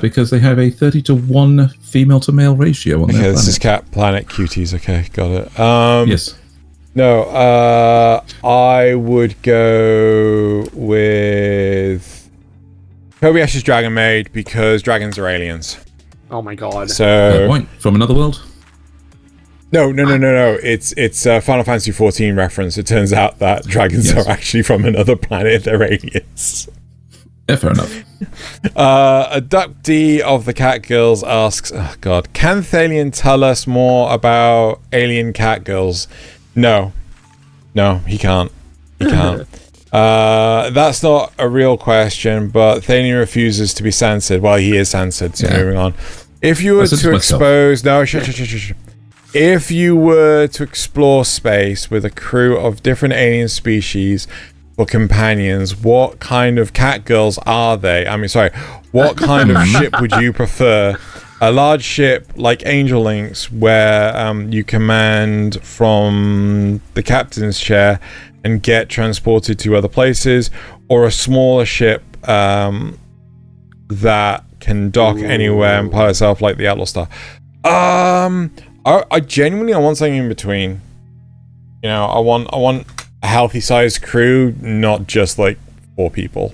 because they have a 30-to-1 female-to-male ratio on their planet. This is Cat Planet Cuties. Okay, got it. Yes. No, I would go with Kobayashi's Dragon Maid because dragons are aliens. Oh my god. So point from another world? No. It's Final Fantasy XIV reference. It turns out that dragons are actually from another planet. They're aliens. Yeah, fair enough. Abductee of the Cat Girls asks, oh god, can Thaylien tell us more about alien cat girls? No, he can't. That's not a real question, but Thaylien refuses to be censored. Well, he is censored, so moving on. If you were to expose... No, If you were to explore space with a crew of different alien species for companions, what kind of cat girls are they? What kind of ship would you prefer? A large ship like Angel Links, where you command from the captain's chair and get transported to other places, or a smaller ship that can dock anywhere and pilot itself like the Atlas Star. I genuinely want something in between. You know, I want a healthy sized crew, not just like 4 people.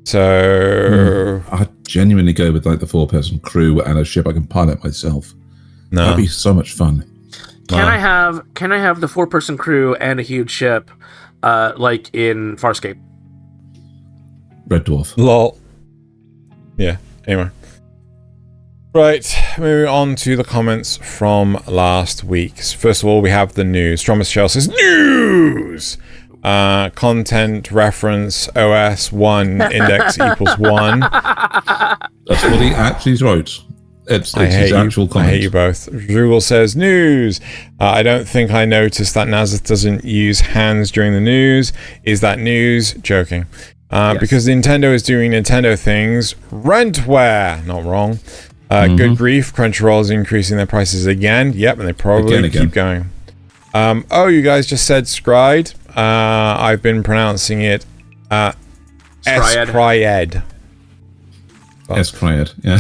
So I'd genuinely go with like the 4-person crew and a ship I can pilot myself. No. That'd be so much fun. Can I have the 4-person crew and a huge ship, like in Farscape? Red Dwarf. Lol. Yeah. Anyway. Right, moving on to the comments from last week. First of all, we have the news. Thomas Shell says, news! Content reference OS 1 index equals 1. That's what he actually wrote. It's his actual comment. I hate you both. Rugal says, news. I don't think I noticed that Nasuth doesn't use hands during the news. Is that news? Joking. Yes. Because Nintendo is doing Nintendo things. Rentware. Not wrong. Good grief. Crunchyroll is increasing their prices again. Yep, and they probably keep going. Oh, you guys just said Scried. I've been pronouncing it Escried. Escried, yeah.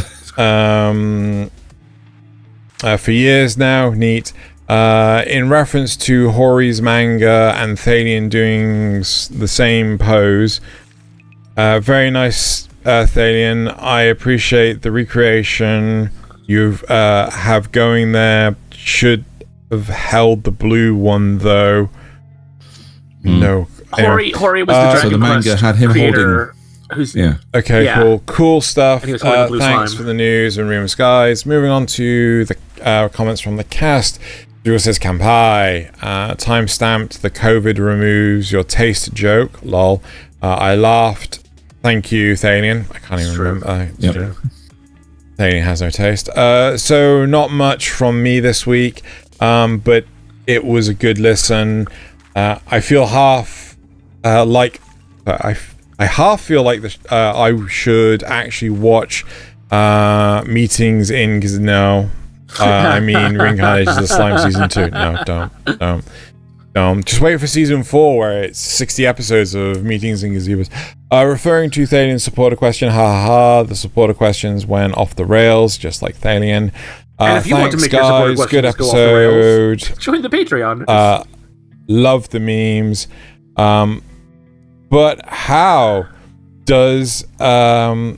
For years now, neat. In reference to Hori's manga and Thaylien doing the same pose. Very nice, Thaylien. I appreciate the recreation you have going there. Should have held the blue one though. No. Hori was the so the manga had him creator, holding. Cool stuff. Thanks for the news and Ream Skies. Moving on to the comments from the cast. Drew says, Kanpai, time-stamped the COVID removes your taste joke. Lol. I laughed. Thank you, Thaylien. I can't even remember. Thaylien has no taste. So not much from me this week, but it was a good listen. I feel half I half feel like I should actually watch meetings in no. I mean Reincarnations of Slime season 2. No, don't. Just wait for season 4 where it's 60 episodes of meetings in gazebos. Referring to Thalien's supporter question, the supporter questions went off the rails, just like Thaylien. And if you want to make your supporter questions good go off the rails, episode. join the Patreon. Love the memes. But how does how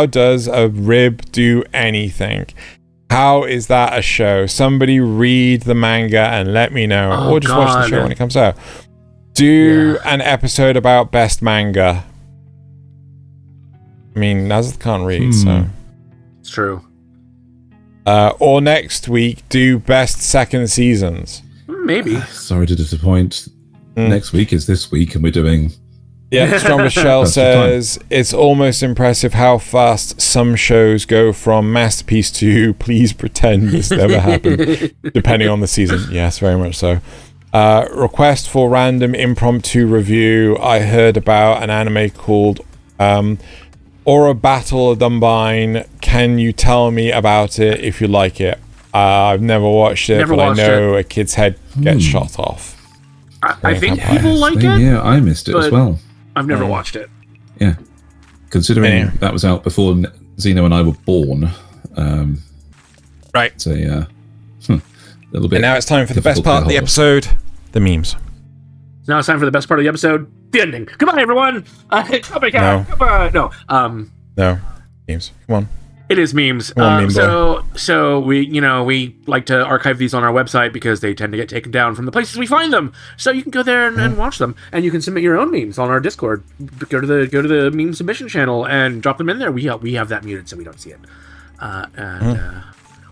does a rib do anything? How is that a show? Somebody read the manga and let me know, or just watch the show when it comes out. Do an episode about best manga. I mean, Nasuth can't read, so it's true. Or next week, do best second seasons. Maybe. Sorry to disappoint. Next week is this week, and we're doing. Yeah, Strong Michelle says it's almost impressive how fast some shows go from masterpiece to please pretend this never happened, depending on the season. Yes, very much so. Request for random impromptu review. I heard about an anime called Aura Battle of Dumbine. Can you tell me about it if you like it? I've never watched it, but I know a kid's head gets shot off. I think people like it. Yeah, I missed it as well. I've never watched it. Yeah. Considering that was out before Xeno and I were born. Right. So, a little bit. And now it's time for the best part of the episode, the memes. Now it's time for the best part of the episode, the ending. Goodbye, everyone. Goodbye. No. No. Memes. Come on. It is memes. So we like to archive these on our website because they tend to get taken down from the places we find them. So you can go there and watch them, and you can submit your own memes on our Discord. Go to the meme submission channel and drop them in there. We have that muted so we don't see it.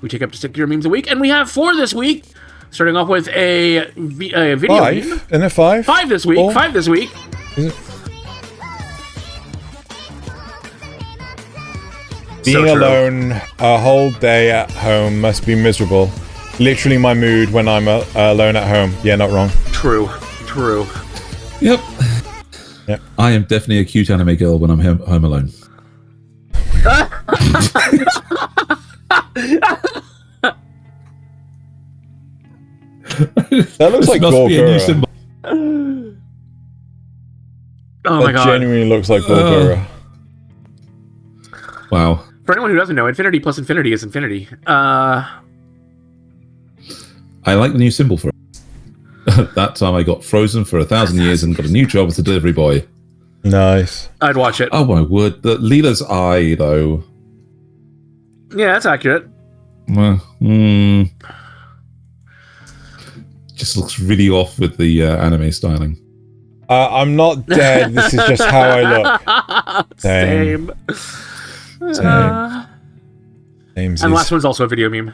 We take up to 6 memes a week, and we have 4 this week. Starting off with a video meme. Isn't it 5? 5 this week. 4? 5 this week. Is it? Being alone a whole day at home must be miserable. Literally my mood when I'm alone at home. Yeah, not wrong. True. Yep. I am definitely a cute anime girl when I'm home alone. That looks like Gorgora. Oh my god. Genuinely looks like Gorgora. Wow. For anyone who doesn't know, infinity plus infinity is infinity. I like the new symbol for it. That time I got frozen for 1,000 years and got a new job as a delivery boy. Nice. I'd watch it. Oh my word. The Leela's eye, though. Yeah, that's accurate. Just looks really off with the anime styling. I'm not dead. This is just how I look. Same. And the last one's also a video meme.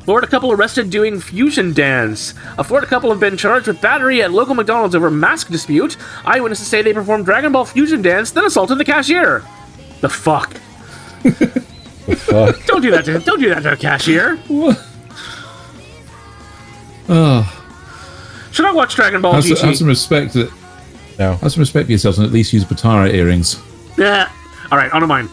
Florida couple arrested doing fusion dance. A Florida couple have been charged with battery at local McDonald's over mask dispute. Eyewitnesses say they performed Dragon Ball fusion dance, then assaulted the cashier. The fuck? The fuck? Don't do that to a cashier. What? Oh. Should I watch Dragon Ball GT? Have some respect. No. Have some respect for yourselves and at least use Batara earrings. Yeah. All right, on to mine.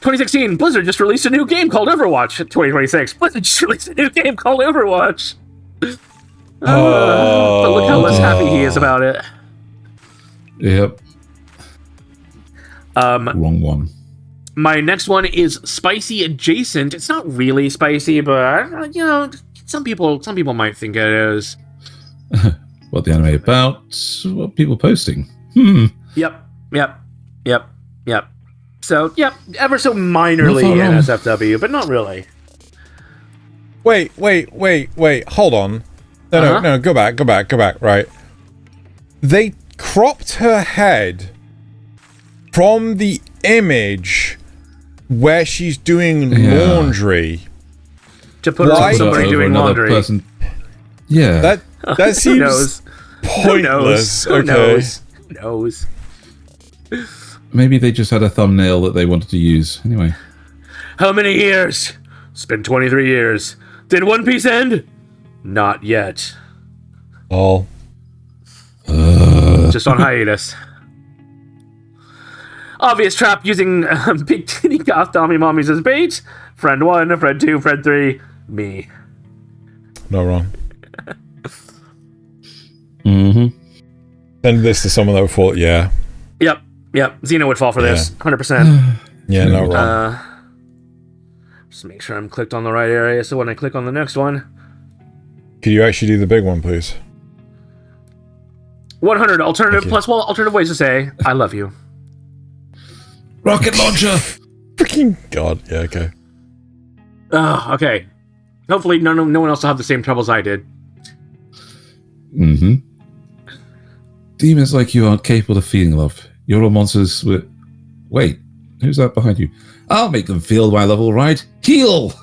2016, Blizzard just released a new game called Overwatch. 2026, Blizzard just released a new game called Overwatch. But look how less happy he is about it. Yep. Wrong one. My next one is spicy adjacent. It's not really spicy, but some people might think it is. What the anime about? What people posting? Yep. So, ever so minorly NSFW, but not really. Wait. Hold on. No, go back, right. They cropped her head from the image where she's doing laundry. To put her on somebody doing laundry. Person. Yeah. That seems pointless. Who knows? Maybe they just had a thumbnail that they wanted to use. Anyway. How many years? It's been 23 years. Did One Piece end? Not yet. Oh. Just on hiatus. Obvious trap using big titty goth Tommy mommies as bait. Friend 1, friend 2, friend 3. Me. Not wrong. Send this to someone that would fall. Yeah. Yep. Xeno would fall for this. 100%. Yeah, no wrong. Just make sure I'm clicked on the right area so when I click on the next one. Could you actually do the big one, please? 100 alternative ways to say I love you. Rocket launcher. Freaking God. Yeah, okay. Okay. Hopefully no one else will have the same troubles I did. Demons like you aren't capable of feeling love. You're all monsters with... Wait, who's that behind you? I'll make them feel my love, all right. Heal!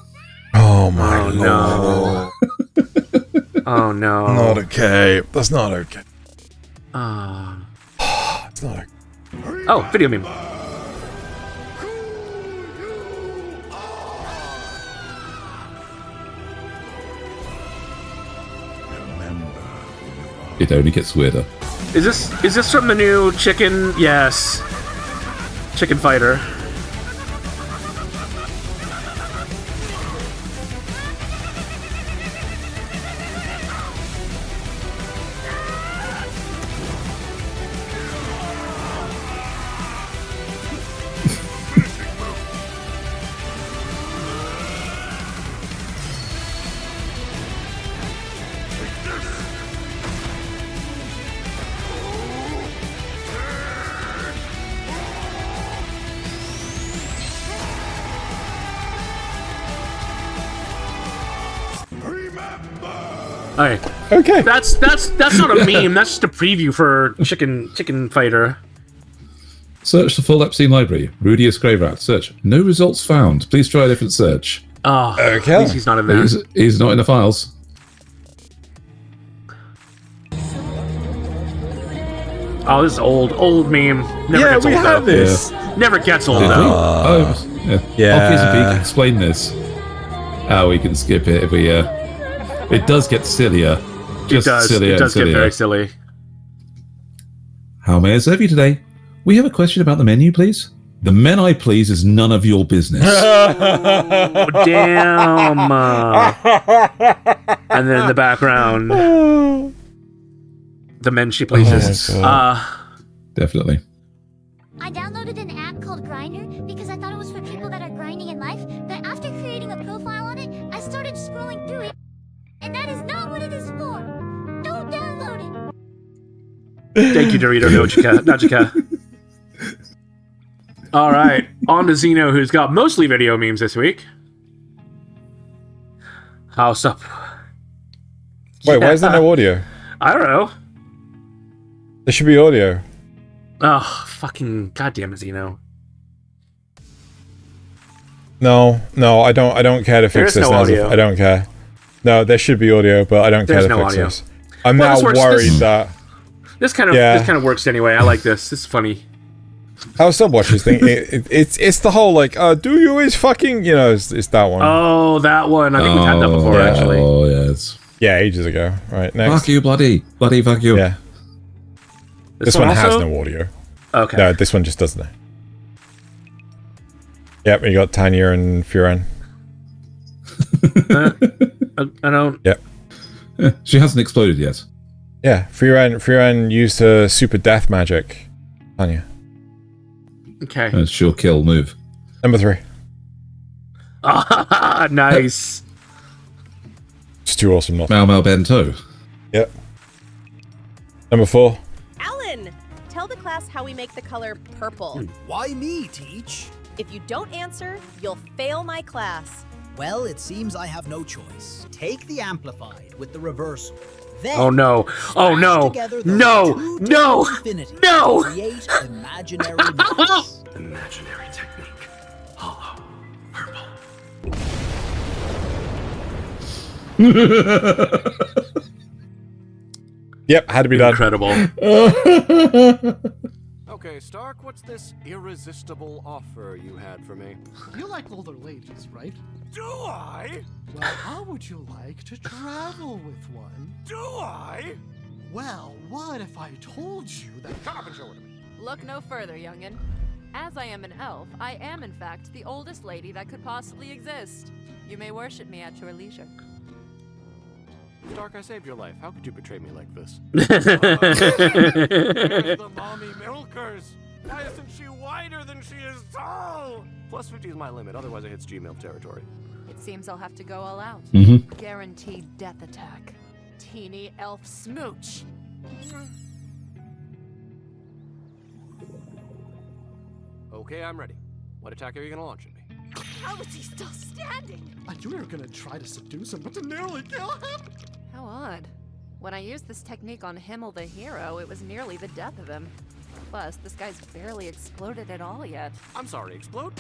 Oh my Lord. No. Oh no. Not okay. That's not okay. It's not okay. Oh, video meme. It only gets weirder. Is this from the new Chicken? Yes. Chicken Fighter. Okay. That's not a meme. That's just a preview for Chicken Fighter. Search the full Epstein library. Rudius Graverat. Search. No results found. Please try a different search. Oh, okay. At least he's not in there. He's not in the files. Oh, this is old meme. Never gets old, have though. this. Yeah. Never gets old, though. Yeah. Explain this. We can skip it if we... It does get sillier. It does get very silly. How may I serve you today? We have a question about the menu, please. The men I please is none of your business. Oh, damn. And then in the background, the men she pleases. Definitely. I downloaded an app called Grindr because I thought it was for people that are grinding in life, but after creating a profile on it, I started scrolling through it, and that is not what it is for. Don't download it. Thank you, Dorito Najika. All right, on to Xeno, who's got mostly video memes this week. House up. Wait, why is there no audio? I don't know. There should be audio. Oh, fucking goddamn it, Xeno. No, I don't care to fix this. no audio. I don't care. No, there should be audio, but I don't care to fix this. I'm now worried that this kind of works anyway. I like this. This is funny. How some watchers think it's the whole like, do you always fucking, it's that one. Oh, that one. I think we've had that before, actually. Oh, yes. Yeah, ages ago. Right, next. Fuck you, bloody fuck you. Yeah. This one has no audio. Okay. No, this one just doesn't. Yep, you got Tanya and Frieren. I don't. Yep. She hasn't exploded yet. Yeah, Frieren used her super death magic. Tanya. Okay. She'll kill move. Number 3. Ah, nice. It's too awesome not. Mau Mau Bento. Yep. Number 4. Alan, tell the class how we make the color purple. Why me, Teach? If you don't answer, you'll fail my class. Well, it seems I have no choice. Take the amplified with the reversal. Then Oh no! Oh no! No! No! No! Create imaginary maps. Imaginary technique. Hollow. Purple. Yep, had to be done. Incredible. Okay, Stark, what's this irresistible offer you had for me? You like older ladies, right? Do I? Well, how would you like to travel with one? Do I? Well, what if I told you that... Come up and show it to me. Look no further, youngin. As I am an elf, I am in fact the oldest lady that could possibly exist. You may worship me at your leisure. Stark, I saved your life. How could you betray me like this? That's Where's the mommy milkers? Why isn't she wider than she is tall? Plus 50 is my limit, otherwise it hits Gmail territory. It seems I'll have to go all out. Guaranteed death attack. Teeny elf smooch. Okay, I'm ready. What attack are you gonna launch at me? How is he still standing? I knew you were gonna try to seduce him, but to nearly kill him! How odd. When I used this technique on Himmel the hero, it was nearly the death of him. Plus, this guy's barely exploded at all yet. I'm sorry, explode?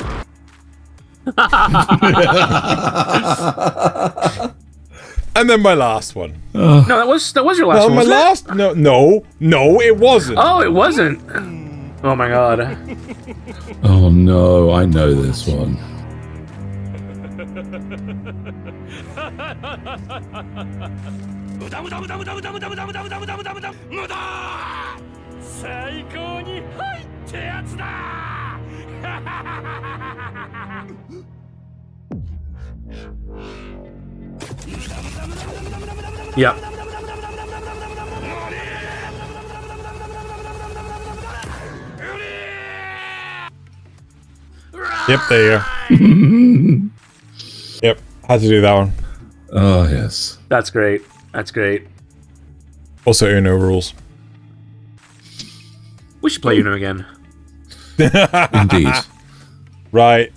And then my last one. No, that was your last No, one. my wasn't it? last. No, it wasn't. Oh, it wasn't. Oh my god. Oh no, I know this one. Yep. Yep, there you go. Yep, had to do that one. Oh yes. That's great. That's great. Also, Uno rules. We should play Uno again. Indeed. Right.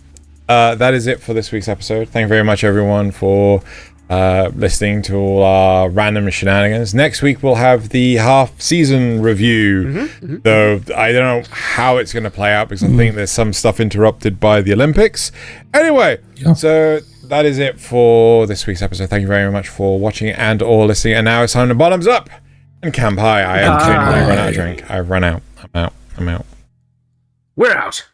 That is it for this week's episode. Thank you very much, everyone, for listening to all our random shenanigans. Next week, we'll have the half-season review. Though I don't know how it's going to play out because I think there's some stuff interrupted by the Olympics. Anyway, so that is it for this week's episode. Thank you very much for watching and or listening. And now it's time to bottoms up and Kanpai. I have run out of drink. I've run out. I'm out. We're out.